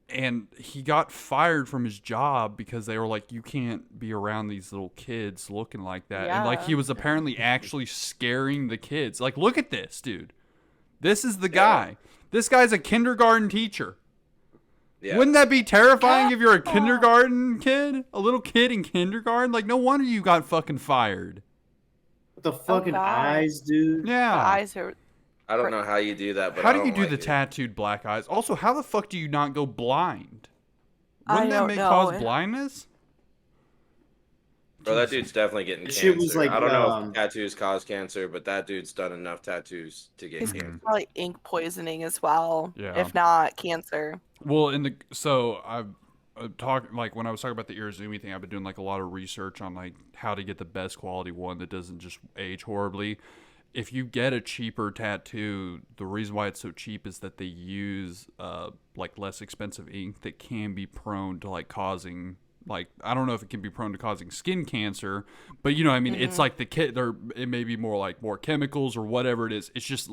And he got fired from his job because they were like, you can't be around these little kids looking like that. And like Yeah. he was apparently actually scaring the kids. Like, look at this, dude. This is the guy. This guy's a kindergarten teacher. Yeah. Wouldn't that be terrifying if you're a kindergarten kid? A little kid in kindergarten? Like, no wonder you got fucking fired. The fucking God. eyes, dude. The Yeah. eyes are. I don't know how you do that, but How I do you don't do like the it. tattooed black eyes? Also, how the fuck do you not go blind? I Wouldn't that don't may know. cause blindness? Bro, that dude's definitely getting That cancer. shit was like, I don't know um, if tattoos cause cancer, but that dude's done enough tattoos to get It's cancer. probably ink poisoning as well. Yeah. If not cancer. Well, I've talked like when I was talking about the Irizumi thing, I've been doing like a lot of research on like how to get the best quality one that doesn't just age horribly. If you get a cheaper tattoo, the reason why it's so cheap is that they use like less expensive ink that can be prone to like causing like I don't know if it can be prone to causing skin cancer, but you know what I mean it's like it may be more chemicals or whatever it is. It's just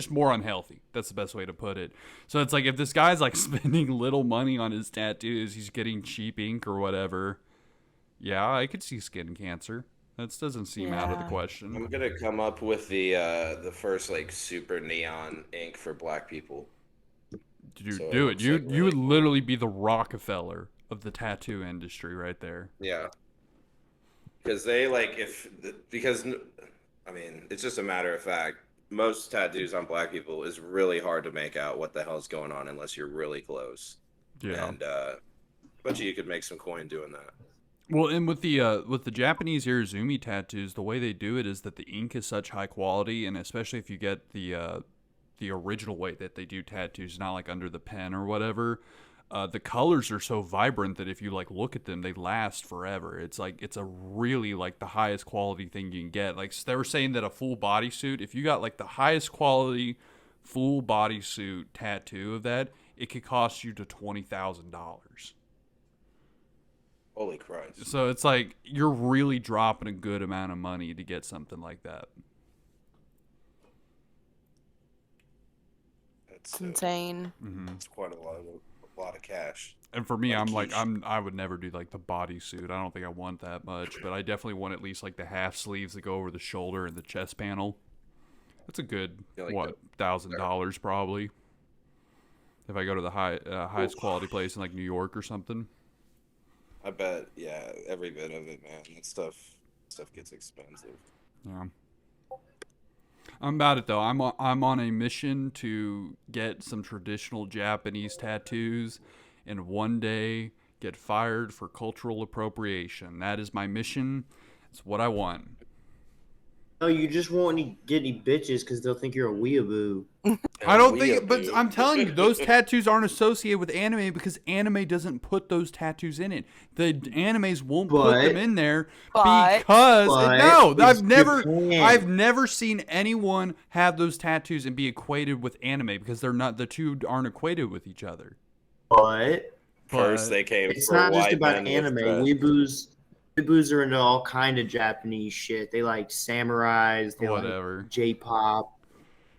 more unhealthy. That's the best way to put it. So it's like if this guy's like spending little money on his tattoos, he's getting cheap ink or whatever. Yeah, I could see skin cancer. That doesn't seem out of the Yeah. question. I'm gonna come up with the first like super neon ink for black people. Dude, So it do it. looks like You would really cool. literally be the Rockefeller of the tattoo industry right there. Yeah, because they like because I mean it's just a matter of fact. Most tattoos on black people is really hard to make out what the hell's going on unless you're really close. Yeah. And bet you could make some coin doing that. Well, and with the Japanese Irizumi tattoos, the way they do it is that the ink is such high quality, and especially if you get the original way that they do tattoos, not like under the pen or whatever. The colors are so vibrant that if you like look at them, they last forever. It's like it's a really like the highest quality thing you can get. Like they were saying that a full bodysuit, if you got like the highest quality full bodysuit tattoo of that, it could cost you to $20,000. Holy Christ! So it's like you're really dropping a good amount of money to get something like that. It's insane. It's quite a lot of cash. And for me, Like I'm like quiche. I would never do like the bodysuit. I don't think I want that much, but I definitely want at least like the half sleeves that go over the shoulder and the chest panel. That's a good You like what $1,000 probably. If I go to the highest quality place in like New York or something. I bet, yeah, every bit of it, man. That stuff gets expensive. Yeah. I'm about it though. I'm on a mission to get some traditional Japanese tattoos, and one day get fired for cultural appropriation. That is my mission. It's what I want. No, you just won't get any bitches because they'll think you're a weeaboo. I don't think, but I'm telling you, those tattoos aren't associated with anime because anime doesn't put those tattoos in it. The animes won't put them in there because no, I've never seen anyone have those tattoos and be equated with anime because they're not, the two aren't equated with each other. But First, they came it's for not just white about men anime. with Weeboos are into all kind of Japanese shit. They like samurais. They Whatever. like J-pop.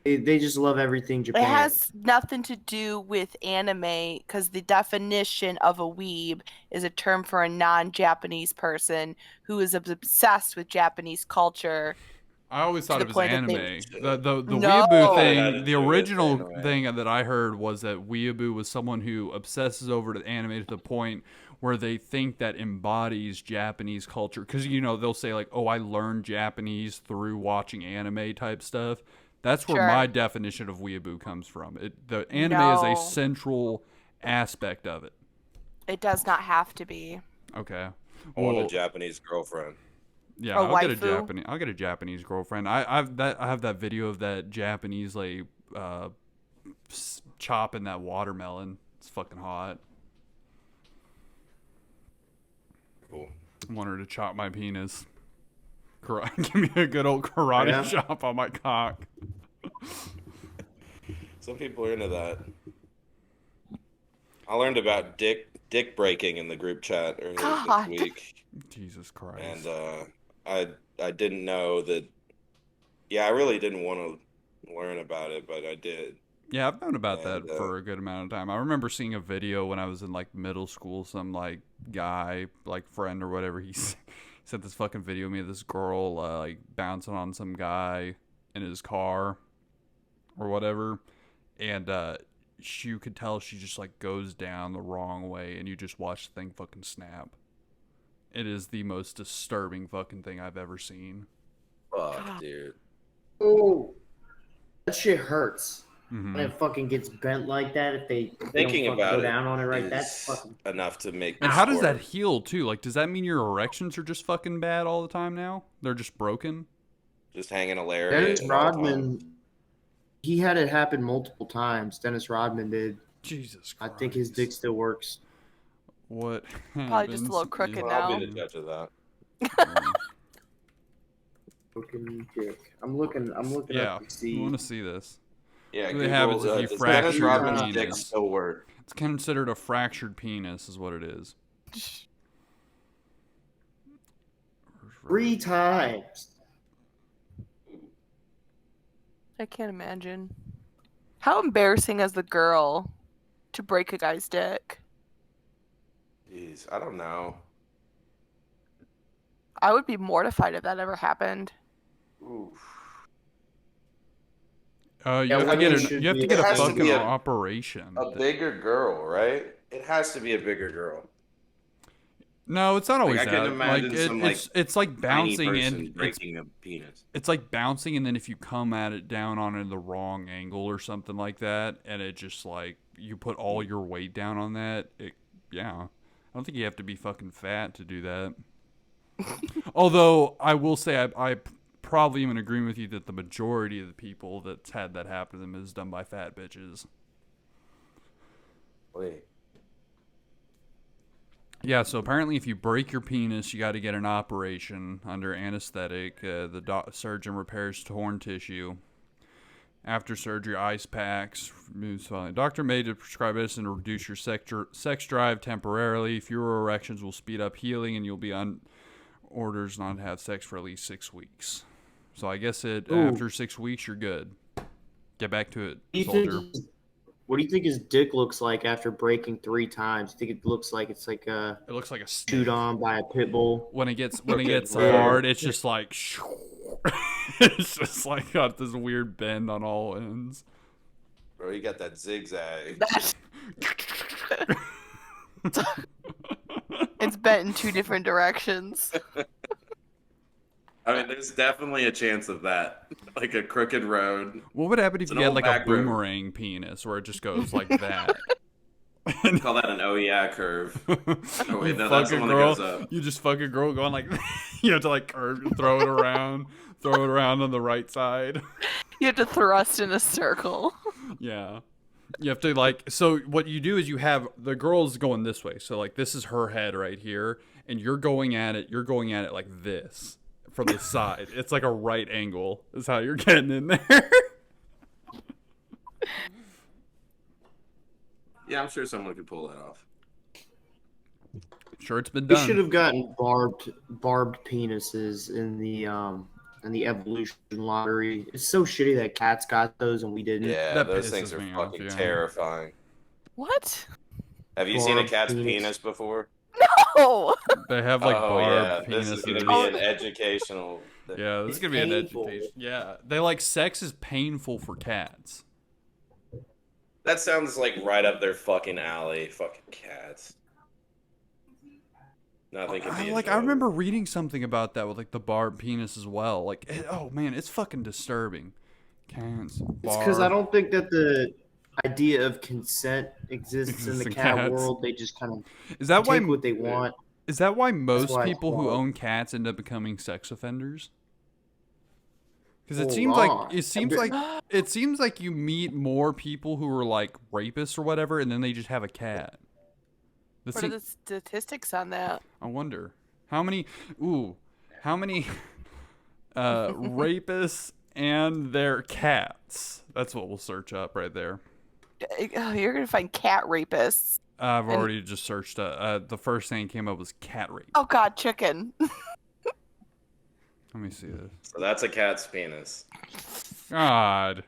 They just love everything Japan. It has nothing to do with anime because the definition of a weeb is a term for a non-Japanese person who is obsessed with Japanese culture. I always thought it was anime. The No. weeaboo Had to thing, the do with original anime. thing that I heard was that weeaboo was someone who obsesses over the anime to the point where they think that embodies Japanese culture. Because, you know, they'll say like, oh, I learned Japanese through watching anime type stuff. That's where my definition of weeaboo comes from. The anime is a central aspect of it. It does not have to be. Okay. I want a Japanese girlfriend. Yeah, I'll get a Japanese girlfriend. I have that video of that Japanese like chopping that watermelon. It's fucking hot. Cool. I want her to chop my penis. Give me a good old karate chop on my cock. Some people are into that. I learned about dick breaking in the group chat earlier this week. Jesus Christ. And I didn't know that. Yeah, I really didn't want to learn about it, but I did. Yeah, I've known about that for a good amount of time. I remember seeing a video when I was in like middle school. Some like guy, like friend or whatever, he sent this fucking video of me of this girl like bouncing on some guy in his car or whatever, and you could tell she just like goes down the wrong way, and you just watch the thing fucking snap. It is the most disturbing fucking thing I've ever seen. Fuck, dude. Oh, that shit hurts. Mm-hmm. When it fucking gets bent like that, if they Thinking don't about go it down on it right, is that's fucking enough to make. And me how does that squirm. heal too? Like, does that mean your erections are just fucking bad all the time now? They're just broken? Just hanging a lariat. Dennis all the time. Rodman. He had it happen multiple times. Dennis Rodman did. Jesus Christ. I think his dick still works. What? Probably just a little crooked Well, now. I'll be the judge of that. Fucking dick. I'm looking Yeah, up to see. I want to see this. Yeah, What they have is if you does fracture Dennis your Rodman's penis. dick still work? It's considered a fractured penis, is what it is. 3 times. I can't imagine. How embarrassing as the girl to break a guy's dick. Jeez, I don't know. I would be mortified if that ever happened. Oof. You have I to get mean, you have to it get a has to fucking be operation. a bigger girl, right? It has to be a bigger girl. No, it's not always I that. couldn't imagine Like some it's like tiny bouncing person and breaking a penis. it's like bouncing, and then if you come at it down on it the wrong angle or something like that, and it just like you put all your weight down on that, yeah. I don't think you have to be fucking fat to do that. Although I will say I probably am in agreement with you that the majority of the people that's had that happen to them is done by fat bitches. Wait. Yeah, so apparently if you break your penis, you got to get an operation under anesthetic. The surgeon repairs torn tissue. After surgery, ice packs, removes swelling. Doctor may prescribe medicine to reduce your sex drive temporarily. Fewer erections will speed up healing, and you'll be on orders not to have sex for at least 6 weeks. So I guess after 6 weeks, you're good. Get back to it, soldier. What do you think his dick looks like after breaking 3 times? You think it looks like it's like It looks like a chewed on by a pit bull? When it gets Yeah. hard, it's just like it's just like got this weird bend on all ends. Bro, you got that zigzag. It's bent in 2 different directions. I mean, there's definitely a chance of that. Like a crooked road. What would happen if It's you an had old like a back road. boomerang penis where it just goes like that? Call that an oh yeah curve. Oh, wait, You no, fuck that's the a one that girl, goes up. you just fuck a girl going like you have to like throw it around on the right side. You have to thrust in a circle. Yeah. You have to like, so what you do is you have the girl's going this way. So like this is her head right here, and you're going at it like this from the side. It's like a right angle is how you're getting in there. Yeah, I'm sure someone could pull that off. Sure, it's been We done. should have gotten barbed penises in the evolution lottery. It's so shitty that cats got those and we didn't. Yeah, That those pisses things are me off, fucking yeah. terrifying. What? Have you seen a Barbed cat's penis. penis before? Oh! They have like Oh yeah, barbed this is penises. gonna be an educational. Yeah, this is It's gonna be an painful. education. Yeah, they like sex is painful for cats. That sounds like right up their fucking alley. Fucking cats. Nothing can be. I enjoyable. remember reading something about that with like the barbed penis as well. Like, oh man, it's fucking disturbing. Cats. It's because I don't think that the idea of consent exists in Exists the in cat cats. world. They just kind of Is that why? take what they want. Is that why most why it's people who wrong. own cats end up becoming sex offenders? Because it Well, seems wrong. like it seems like you meet more people who are like rapists or whatever, and then they just have a cat. What are the statistics on that? I wonder how many rapists and their cats. That's what we'll search up right there. Oh, you're gonna find cat rapists. I've already just searched. The first thing that came up was cat rape. Oh God, chicken. Let me see this. So that's a cat's penis. God.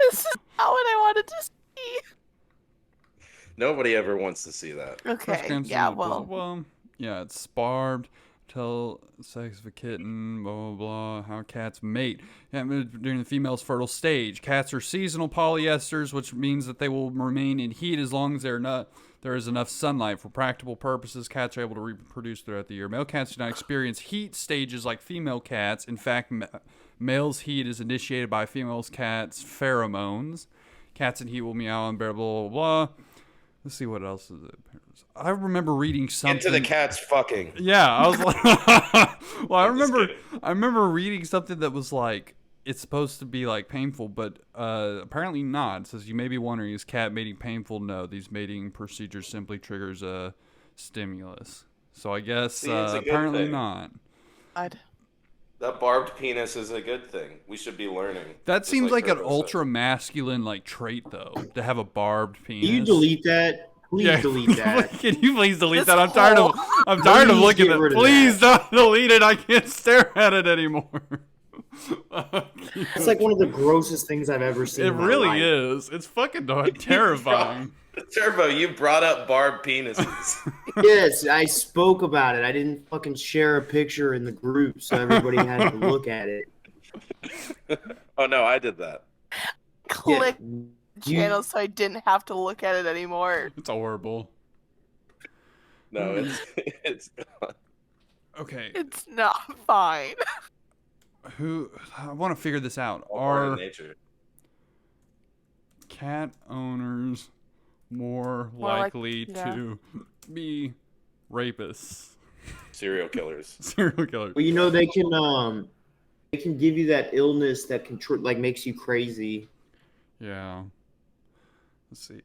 This is not what I wanted to see. Nobody ever wants to see that. Okay, yeah, Well, yeah, it's barbed. Tell sex of a kitten, blah, blah, blah. How cats mate. Yeah, during the female's fertile stage. Cats are seasonal polyesters, which means that they will remain in heat as long as there is enough sunlight. For practical purposes, cats are able to reproduce throughout the year. Male cats do not experience heat stages like female cats. In fact, male's heat is initiated by female cats' pheromones. Cats in heat will meow and blah, blah, blah, blah. Let's see what else is it. I remember reading something. Get to the cats fucking. Yeah, I was like, well, I'm just kidding. I remember reading something that was like, it's supposed to be like painful, but apparently not. It says you may be wondering, is cat mating painful? No, these mating procedures simply triggers a stimulus. So I guess See, it's a good apparently thing. not. That barbed penis is a good thing. We should be learning. That Just seems like an Turbo said. ultra masculine like trait though, to have a barbed penis. Can you delete that? Please delete that. Can you please delete This that? I'm tired of Please looking get at it. rid of Please don't delete it. I can't stare at it anymore. It's like one of the grossest things I've ever seen. It in my really life. is. It's fucking terrifying. Turbo, you brought up barbed penises. Yes, I spoke about it. I didn't fucking share a picture in the group, so everybody had to look at it. Oh no, I did that. Click you- channel so I didn't have to look at it anymore. It's horrible. No, it's gone. Okay, It's not fine. I want to figure this out. All part of Are nature. cat owners more like- likely yeah. to be rapists? Serial killers. Serial killers. Well, they can give you that illness that like makes you crazy. Yeah. Let's see.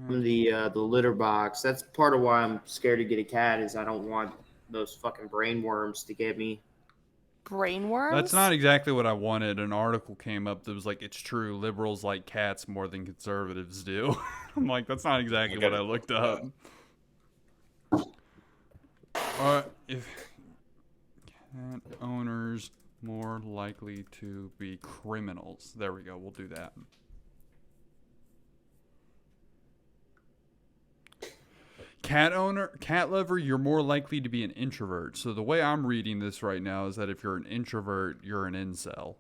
From the litter box. That's part of why I'm scared to get a cat. Is I don't want those fucking brain worms to get me. Brainworms? That's not exactly what I wanted. An article came up that was like, it's true, liberals like cats more than conservatives do. I'm like, that's not exactly what I looked up. If cat owners more likely to be criminals. There we go. We'll do that. Cat lover, you're more likely to be an introvert. So the way I'm reading this right now is that if you're an introvert, you're an incel.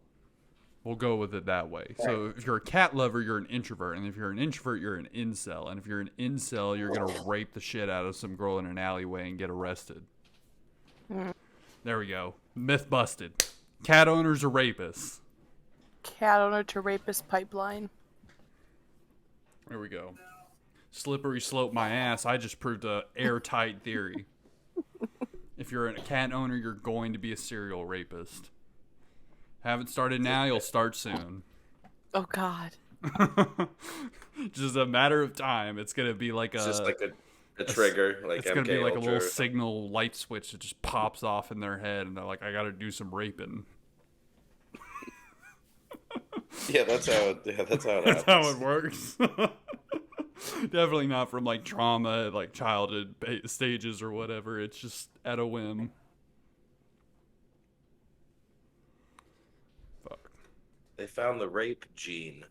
We'll go with it that way. So if you're a cat lover, you're an introvert. And if you're an introvert, you're an incel. And if you're an incel, you're going to rape the shit out of some girl in an alleyway and get arrested. There we go. Myth busted. Cat owners are rapists. Cat owner to rapist pipeline. There we go. Slippery slope my ass. I just proved a airtight theory. If you're a cat owner, you're going to be a serial rapist. Haven't started now, you'll start soon. Oh God. Just a matter of time. It's gonna be like It's just like a trigger, like it's MK gonna be like a Ultra. little signal light switch that just pops off in their head, and they're like, "I gotta do some raping." Yeah, that's how it That's happens. how it works. Definitely not from like trauma, like childhood stages or whatever. It's just at a whim. Fuck. They found the rape gene.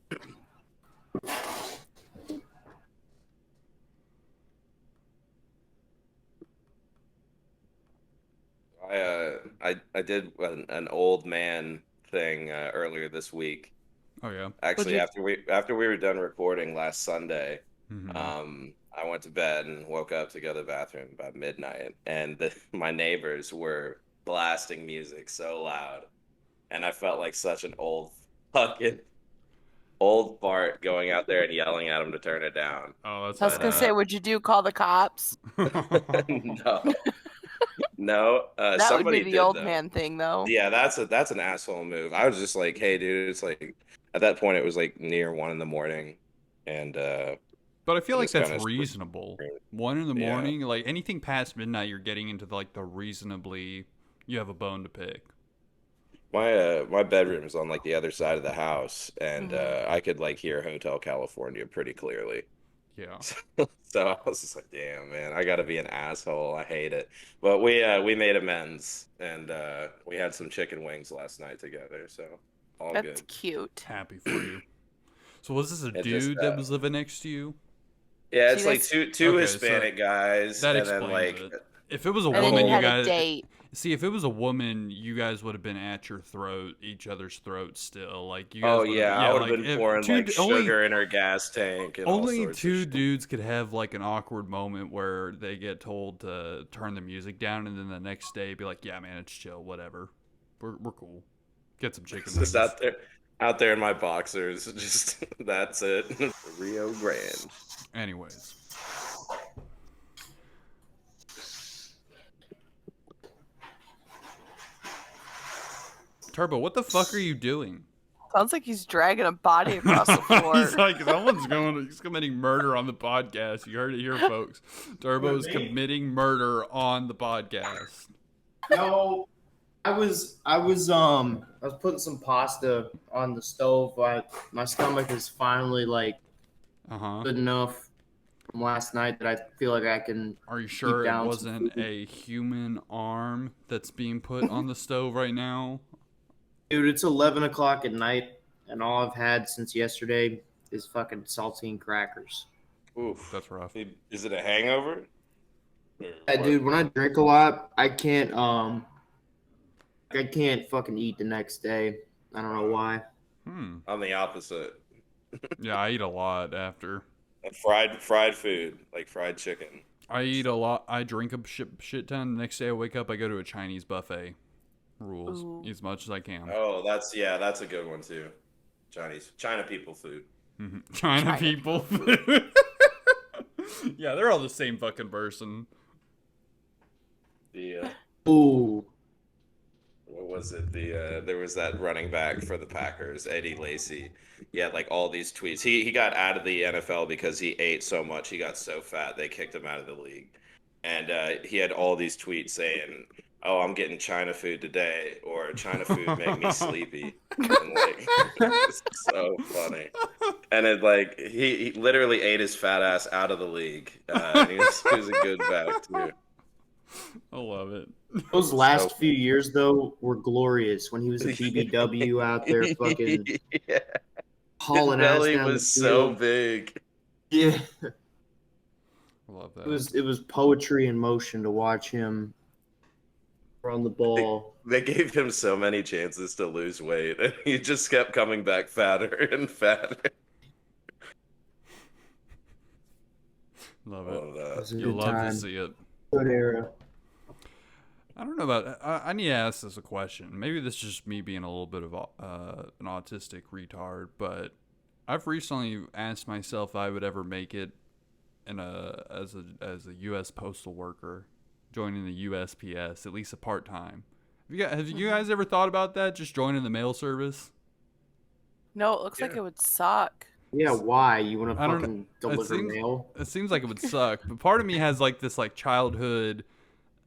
I did an old man thing earlier this week. Oh yeah. Actually, after we were done recording last Sunday, Mhm. I went to bed and woke up to go to the bathroom about midnight, and my neighbors were blasting music so loud, and I felt like such an fucking old fart going out there and yelling at them to turn it down. Oh, that's. I was gonna say, what'd you do? Call the cops? No, no. That would Somebody be the did, old though. man thing, though. Yeah, that's an asshole move. I was just like, hey, dude, it's like at that point it was like near 1 a.m, and But I feel like Just that's kinda reasonable. 1 in the Yeah. morning, like anything past midnight, you're getting into like the reasonably. You have a bone to pick. my bedroom is on like the other side of the house, and I could like hear Hotel California pretty clearly. Yeah. So I was just like, damn, man, I gotta be an asshole. I hate it. But we made amends, and we had some chicken wings last night together, so all That's good. cute. Happy for you. So was this a It dude just, that was living next to you? Yeah, See, it's like that's- two Okay, Hispanic guys, That and then explains like it. If it was a And then woman, you you had guys a date. see. If it was a woman, you guys would have been at your throat, each other's throats still. Like you guys. oh would've- yeah, I would have like, been if pouring two- like sugar in her gas tank. And all Only sorts of two shit. dudes could have like an awkward moment where they get told to turn the music down, and then the next day be like, "Yeah, man, it's chill, whatever. We're cool. Get some chicken wings." Just out there in my boxers. Just that's it. Rio Grande. Anyways, Turbo, what the fuck are you doing? Sounds like he's dragging a body across the floor. He's like, he's committing murder on the podcast. You heard it here, folks. Turbo is committing murder on the podcast. No, I was putting some pasta on the stove. My stomach is finally like Uh-huh. good enough from last night that I feel like I can. Are you sure it down some wasn't food. a human arm that's being put on the stove right now? Dude, it's 11 o'clock at night, and all I've had since yesterday is fucking saltine crackers. Oof. That's rough. Is it a hangover? Or what? Dude, when I drink a lot, I can't fucking eat the next day. I don't know why. I'm the opposite. Yeah, I eat a lot after. Fried food, like fried chicken. I eat a lot. I drink a shit ton. The next day I wake up, I go to a Chinese buffet. Rules. Ooh. Eat as much as I can. Oh, that's a good one too. China people food. China people food. Yeah, they're all the same fucking person. The Ooh. what was it? There was that running back for the Packers, Eddie Lacy. He had like all these tweets. He got out of the NFL because he ate so much. He got so fat they kicked him out of the league. And he had all these tweets saying, "Oh, I'm getting China food today," or "China food make me sleepy." And like, it's so funny. And it like he literally ate his fat ass out of the league. And he was a good back too. I love it. Those last few years, though, were glorious. When he was a BBW out there fucking Yeah. hauling His ass belly down was the so field. big. Yeah. I love that. It was poetry in motion to watch him run the ball. They gave him so many chances to lose weight, and he just kept coming back fatter and fatter. Love Love it. that. It was a You'll good love time. to see it. Good era. I don't know about. I need to ask this a question. Maybe this is just me being a little bit of an autistic retard, but I've recently asked myself if I would ever make it as a U.S. postal worker, joining the USPS, at least a part time. Have you guys ever thought about that? Just joining the mail service? No, it looks like it would suck. Yeah, why? You want to I don't fucking It deliver seems, mail? it seems like it would suck, but part of me has like this like childhood.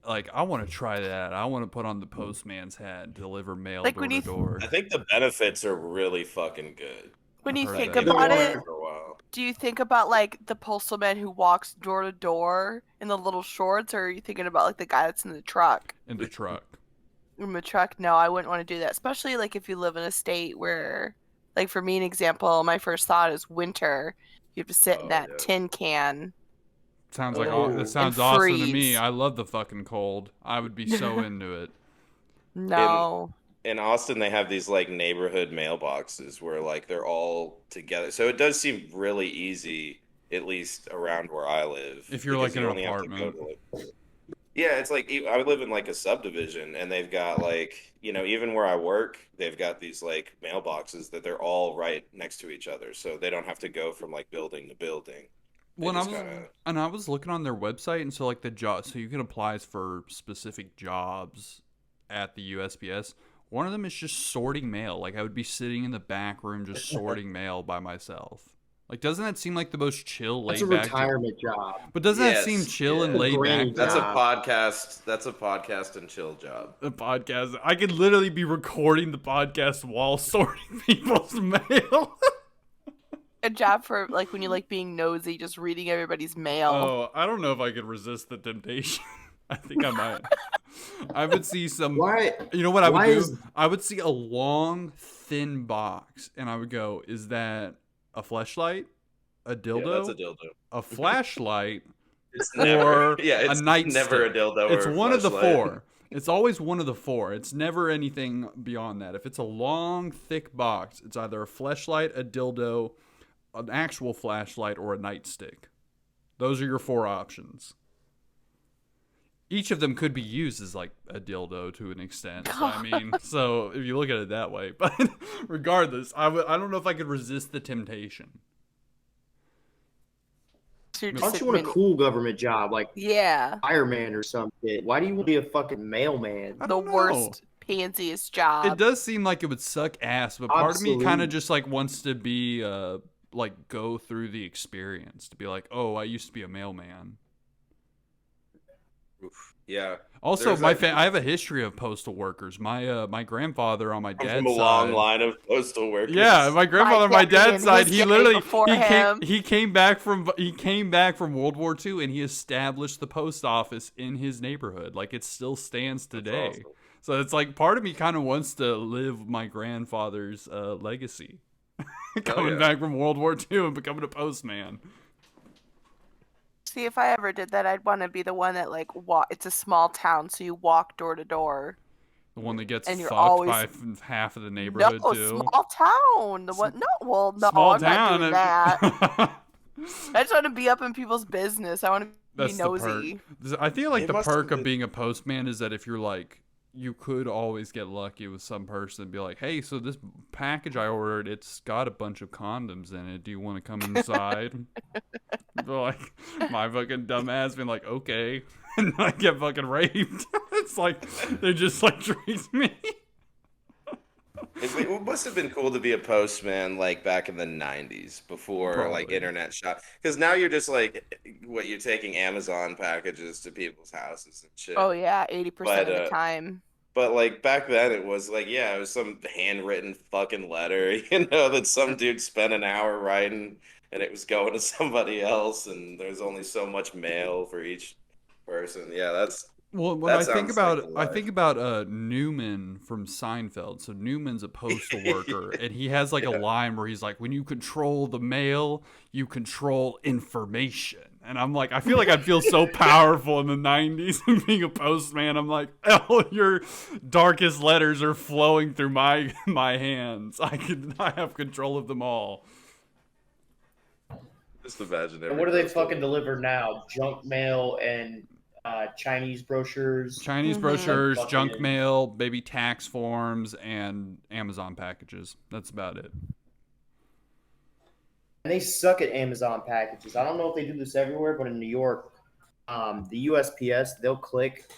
Like, I want to try that. I want to put on the postman's hat and deliver mail Like, door when to you- door. I think the benefits are really fucking good. When you heard think that. about Yeah. it, For a while. do you think about like the postman who walks door to door in the little shorts, or are you thinking about like the guy that's in the truck? In the truck. In the truck, no, I wouldn't want to do that, especially like if you live in a state where, like for me, an example, my first thought is winter. You have to sit in that yeah. tin can. Sounds like Oh. that sounds And awesome to me. freeze. I love the fucking cold. I would be so into it. No. In Austin, they have these like neighborhood mailboxes where like they're all together. So it does seem really easy, at least around where I live. If you're, because like, in you an only have to go apartment. to, like- yeah, it's like I live in like a subdivision, and they've got like even where I work, they've got these like mailboxes that they're all right next to each other, so they don't have to go from like building to building. They When I just was kinda- I was looking on their website, and so like the job, so you can apply for specific jobs at the USPS. One of them is just sorting mail. Like, I would be sitting in the back room just sorting mail by myself. Like, doesn't that seem like the most chill, That's a laid back? retirement job. But doesn't that seem Yes, chill and yeah. laid Granny back? That's a job. podcast. That's a podcast and chill job. The podcast. I could literally be recording the podcast while sorting people's mail. A job for like when you like being nosy, just reading everybody's mail. Oh, I don't know if I could resist the temptation. I think I might. I would see some. Why? You know what I would Why do? is- I would see a long, thin box, and I would go, "Is that a fleshlight? A Yeah, dildo? that's a dildo. a flashlight? It's Or never. Yeah, a it's nightstick. never a dildo. It's or a one of the fleshlight. four. It's always one of the four. It's never anything beyond that. If it's a long, thick box, it's either a fleshlight, a dildo, an actual flashlight, or a nightstick. Those are your four options. Each of them could be used as like a dildo to an extent. So, I mean, so if you look at it that way, but regardless, I don't know if I could resist the temptation. So you're Why just don't you want a admitting- cool government job like Yeah, fireman or something? Why do you want to be a fucking mailman? I the don't know. worst, pansiest job. It does seem like it would suck ass, but part of me kind Absolutely. of just like wants to be like go through the experience to be like, oh, I used to be a mailman. Oof. Yeah, Also, There's my like- I have a history of postal workers. My grandfather on my I'm dad's from a long side. line of postal workers. Yeah, my grandfather on my dad and dad's side, his he gang literally before him. he came back from World War II and he established the post office in his neighborhood. Like, it still stands That's today. awesome. So it's like part of me kind of wants to live my grandfather's legacy, coming back from World War II and becoming a postman. See, if I ever did that, I'd want to be the one that like walk. It's a small town, so you walk door to door. The one that gets And you're fucked always- by half of the neighborhood No, too. small town. The one? No, well, no, Small I'm not doing that. town. I just want to be up in people's business. I want to be That's nosy. the perk. I feel like It the must have perk of been- being a postman is that if you're like, you could always get lucky with some person and be like, hey, so this package I ordered, it's got a bunch of condoms in it. Do you want to come inside? But like, my fucking dumbass being like, okay. And I get fucking raped. It's like, they just like treat me. It must have been cool to be a postman like back in the 90s before like Probably. internet shop. Because now you're just like, what, you're taking Amazon packages to people's houses and shit. Oh yeah, 80% of But, the time. But like back then, it was like, yeah, it was some handwritten fucking letter, you know, that some dude spent an hour writing, and it was going to somebody else, and there's only so much mail for each person. Yeah, that's Well, when That I think sounds like about the I life. think about Newman from Seinfeld. So Newman's a postal worker, and he has like a line where he's like, "When you control the mail, you control information." And I'm like, I feel like I'd feel so powerful in the '90s and being a postman. I'm like, oh, your darkest letters are flowing through my hands. I have control of them all. just imagine. And what do they fucking deliver now? Junk mail and Chinese brochures. Chinese Mhm. brochures, Fucking- junk mail, maybe tax forms, and Amazon packages. That's about it. And they suck at Amazon packages. I don't know if they do this everywhere, but in New York, the USPS, they'll click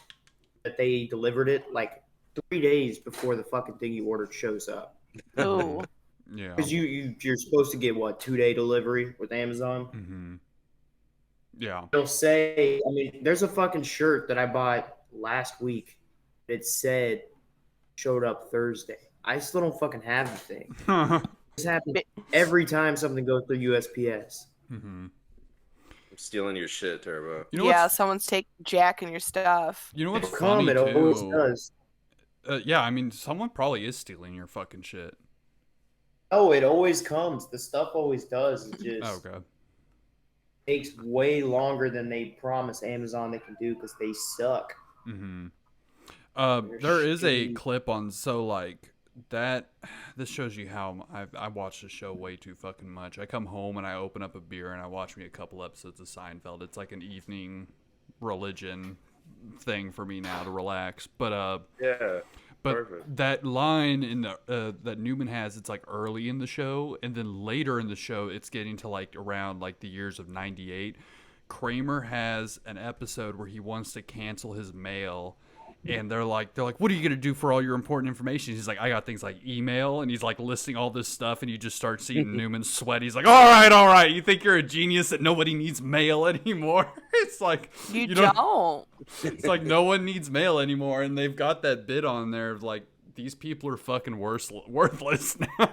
that they delivered it like 3 days before the fucking thing you ordered shows up. Ooh. Yeah. Because you're supposed to get what, 2-day delivery with Amazon. Mm-hmm. Yeah. They'll say, I mean, there's a fucking shirt that I bought last week. It said showed up Thursday. I still don't fucking have the thing. This happens every time something goes through USPS. Mm-hmm. I'm stealing your shit, Turbo. You know Yeah, what's someone's taking jacking your stuff. you know what's It'll come, funny it always too? does. Yeah, I mean, someone probably is stealing your fucking shit. Oh, it always comes. The stuff always does. It just Okay. takes way longer than they promise Amazon they can do because they suck. Mm-hmm. They're There is a shitty. clip on like that. This shows you how I watch the show way too fucking much. I come home and I open up a beer and I watch me a couple episodes of Seinfeld. It's like an evening religion thing for me now to relax. But Yeah. But Perfect. that line in the that Newman has, it's like early in the show, and then later in the show, it's getting to like around like the years of '98. Kramer has an episode where he wants to cancel his mail, and they're like, what are you gonna do for all your important information? He's like, I got things like email, and he's like listing all this stuff, and you just start seeing Newman sweat. He's like, all right, you think you're a genius that nobody needs mail anymore? It's like You don't. don't. It's like no one needs mail anymore, and they've got that bit on there of like these people are fucking worthless now.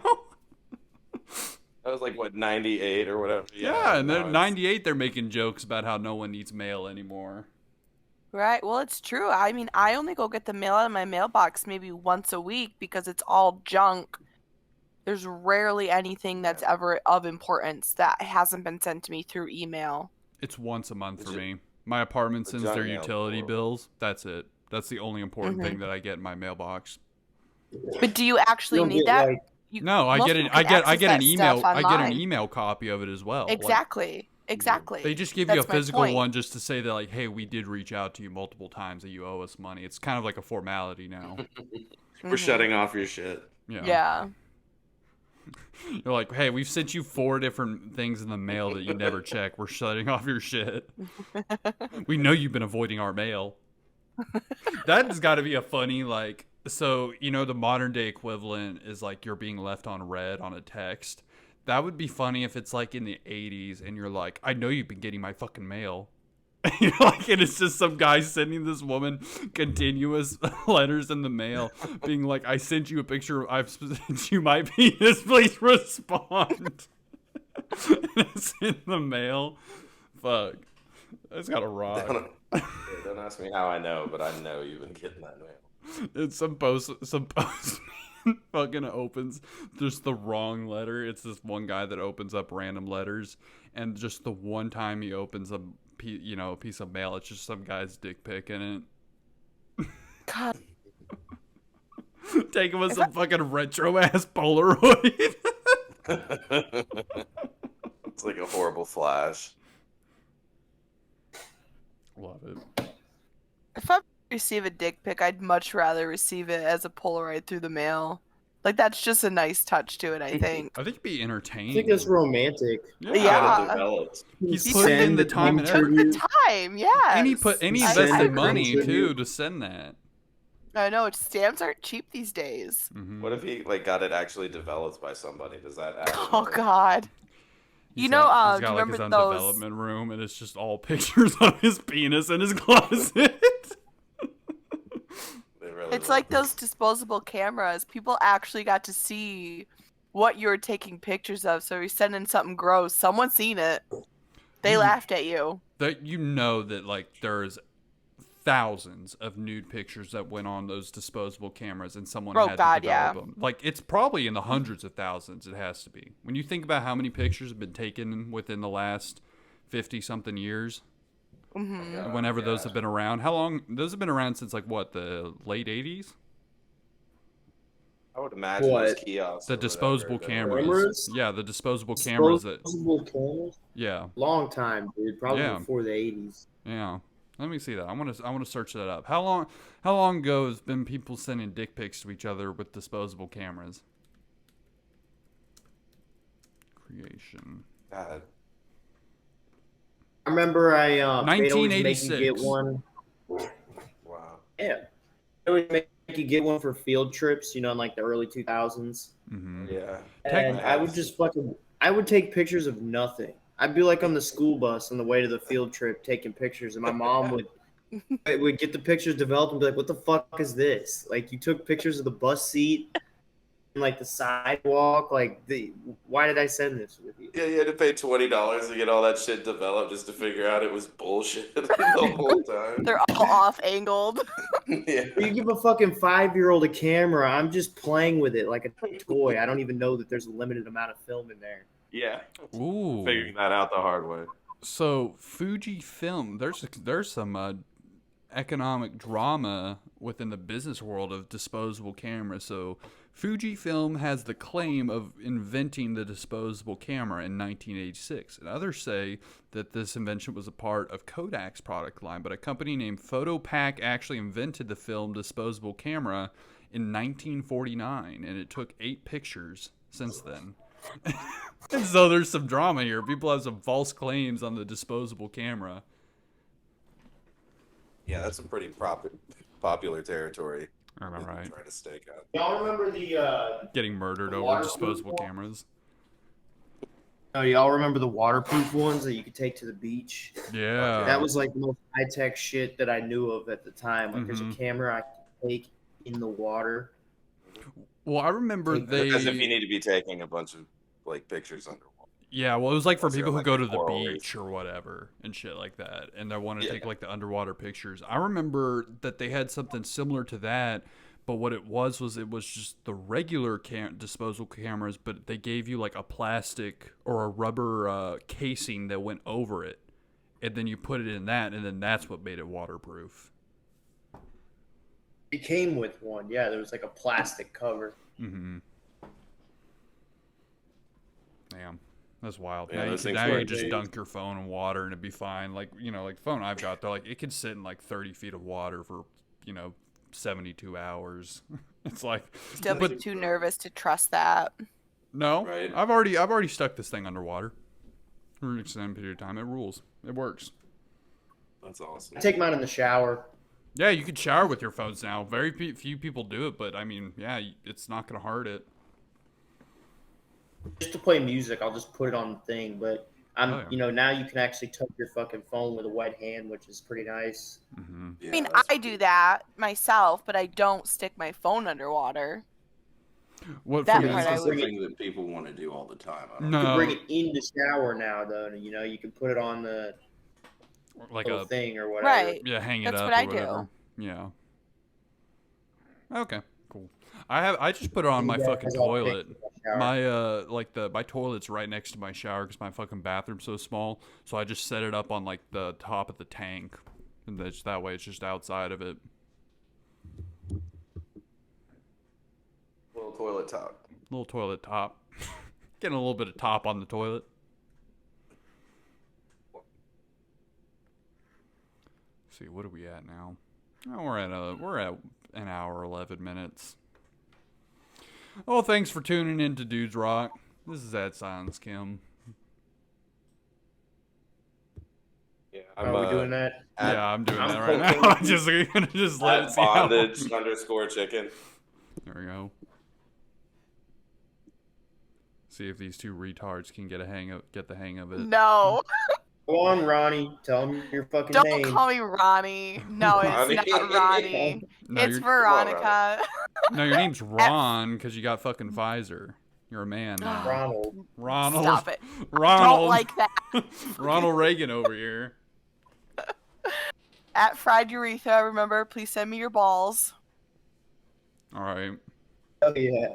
That was like what, 98 or whatever. Yeah, and now they're it's- 98. They're making jokes about how no one needs mail anymore. Right. Well, it's true. I mean, I only go get the mail out of my mailbox maybe once a week because it's all junk. There's rarely anything that's ever of importance that hasn't been sent to me through email. It's once a month for Is it- me. My apartment the sends junk their mail's utility horrible. bills. That's it. That's the only important thing that I get in my mailbox. But do you actually You'll need get, that? like, You- No, I most get people I can get I access get that an email. stuff I get an online. email copy of it as well. Like, Exactly. Exactly. they just give you That's a my physical point. one just to say that like, hey, we did reach out to you multiple times that you owe us money. It's kind of like a formality now. We're Mhm. shutting off your shit. Yeah. Yeah. You're like, hey, we've sent you 4 different things in the mail that you never check. We're shutting off your shit. We know you've been avoiding our mail. That's got to be a funny, like, so, you know, the modern day equivalent is like you're being left on red on a text. That would be funny if it's like in the 80s and you're like, I know you've been getting my fucking mail. You're like, and it's just some guy sending this woman continuous letters in the mail, being like, "I sent you a picture. I've sent you my penis. Please respond." And it's in the mail. Fuck, that's gotta rock. Don't ask me how I know, but I know you've been getting that mail. It's some postman fucking opens just the wrong letter. It's this one guy that opens up random letters, and just the one time he opens a piece of mail, it's just some guy's dick pic in God, it. Taken with some fucking retro ass Polaroid. It's like a horrible flash. Love it. if I receive a dick pic, I'd much rather receive it as a Polaroid through the mail. Like that's just a nice touch to it, I think. I think it'd be I entertaining. think that's romantic. Yeah. Yeah. It develops. He's You putting put in the Send time and Took effort. the time, yeah. And he Send invested it, money contribute. too to send that. I know stamps aren't cheap these days. Mm-hmm. What if he like got it actually developed by somebody? Does that add Oh another- God. He's You know, got, he's do got you like his remember own those? development room, and it's just all pictures of his penis in his closet. They really It's love like it. those disposable cameras. People actually got to see what you were taking pictures of. So you're sending something gross. Someone's seen it. They laughed at you. That that like there's thousands of nude pictures that went on those disposable cameras, and someone Oh, had God, to develop yeah. them. Like it's probably in the hundreds of thousands. It has to be. When you think about how many pictures have been taken within the last 50-something years, Hmm Yeah. whenever those have been around, how long? Those have been around since like what, the late 80s? I would imagine What? those kiosks. The or disposable whatever, cameras. Cameras? Yeah, the disposable cameras that. Disposable cameras? Yeah, Long time, dude. Probably Yeah. before the 80s. yeah. Let me see that. I want to search that up. How long ago has been people sending dick pics to each other with disposable cameras? Creation. God. I remember they'd always make you 1986. get one. Wow. Yeah. They would make you get one for field trips, in like the early 2000s. Mm-hmm. Yeah. And I would just I would take pictures of nothing. I'd be like on the school bus on the way to the field trip taking pictures, and my mom would get the pictures developed and be like, "What the fuck is this? Like, you took pictures of the bus seat and like the sidewalk. Like, why did I send this with you?" Yeah, you had to pay $20 to get all that shit developed just to figure out it was bullshit the whole time. They're all off angled. Yeah. You give a fucking 5-year-old a camera. I'm just playing with it like a toy. I don't even know that there's a limited amount of film in there. Yeah. Ooh. Figuring that out the hard way. So Fujifilm, there's some economic drama within the business world of disposable cameras. So Fujifilm has the claim of inventing the disposable camera in 1986, and others say that this invention was a part of Kodak's product line, but a company named Photopack actually invented the film disposable camera in 1949, and it took 8 pictures since then. And so there's some drama here. People have some false claims on the disposable camera. Yeah, that's a pretty popular territory. I know, right? Trying to stake out. Y'all remember the Getting murdered The over waterproof disposable one? cameras. Oh, y'all remember the waterproof ones that you could take to the beach? Yeah. That was like the most high-tech shit that I knew of at the time. Like, there's Mhm. a camera I can take in the water. Well, I remember Because if you they. need to be taking a bunch of like pictures underwater. Yeah, well, it was like for Unless you're people who like go a to the coral reef. beach or whatever and shit like that, and they want to Yeah. take like the underwater pictures. I remember that they had something similar to that, but what it was just the regular disposable cameras, but they gave you like a plastic or a rubber casing that went over it, and then you put it in that, and then that's what made it waterproof. It came with one. Yeah, there was like a plastic cover. Mm-hmm. Damn. That's wild. Yeah, now those you things work, just dude. dunk your phone in water and it'd be fine. Like, like the phone I've got, they're like, it can sit in like 30 feet of water for, 72 hours. It's like, Still be but too nervous to trust that. no, Right. I've already stuck this thing underwater for an extended period of time. It rules. It works. That's awesome. I take mine in the shower. Yeah, you can shower with your phones now. Very few people do it, but I mean, yeah, it's not going to hurt it. Just to play music, I'll just put it on the thing. But Oh, yeah. now you can actually touch your fucking phone with a wet hand, which is pretty nice. Mm-hmm. Yeah, I mean, that's I do that myself, but I don't stick my phone underwater. What That for me? part I That's would- something that people want to do all the time. I don't You can bring No, it in the shower now, though. You can put it on the like little a thing or whatever. Right. yeah, hang it That's up what or I do. whatever. Yeah. Okay, cool. I just put it on You my guys fucking all pay toilet. for my shower. My toilet's right next to my shower because my fucking bathroom's so small. So I just set it up on like the top of the tank, and that way it's just outside of it. Little toilet top. Little toilet top. Getting a little bit of top on the toilet. Let's see, what are we at now? Oh, we're at an hour 11 minutes. Oh, thanks for tuning in to Dudes Rock. This is Ed Silence Kim. Yeah, Are we doing that? Yeah, I'm doing I'm that right cocaine. now. I'm just gonna just let it At see how long. bondage _ chicken. There we go. See if these two retards can get the hang of it. No. Go on, Ronnie. Tell him your fucking Don't name. call me Ronnie. No, Ronnie. it's not Ronnie. No, It's you're- Veronica. No, your name's Ron because you got fucking Pfizer. You're a man now. Ronald. Ronald. Stop it. Ronald. Don't like that. Ronald Reagan over here. At Fried Urethra, remember, please send me your balls. All right. Oh yeah.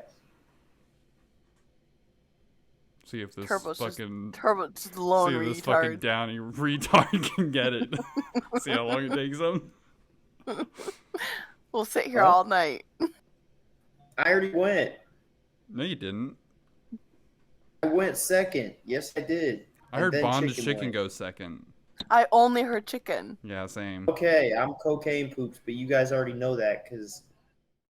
See if this Turbo's fucking just lone see if this fucking retard. downy retard can get it. See how long it takes him. We'll sit here Huh? all night. I already went. No, you didn't. I went second. Yes, I did. I And heard then Bondage Chicken went. go second. I only heard chicken. Yeah, same. Okay, I'm cocaine poops, but you guys already know that because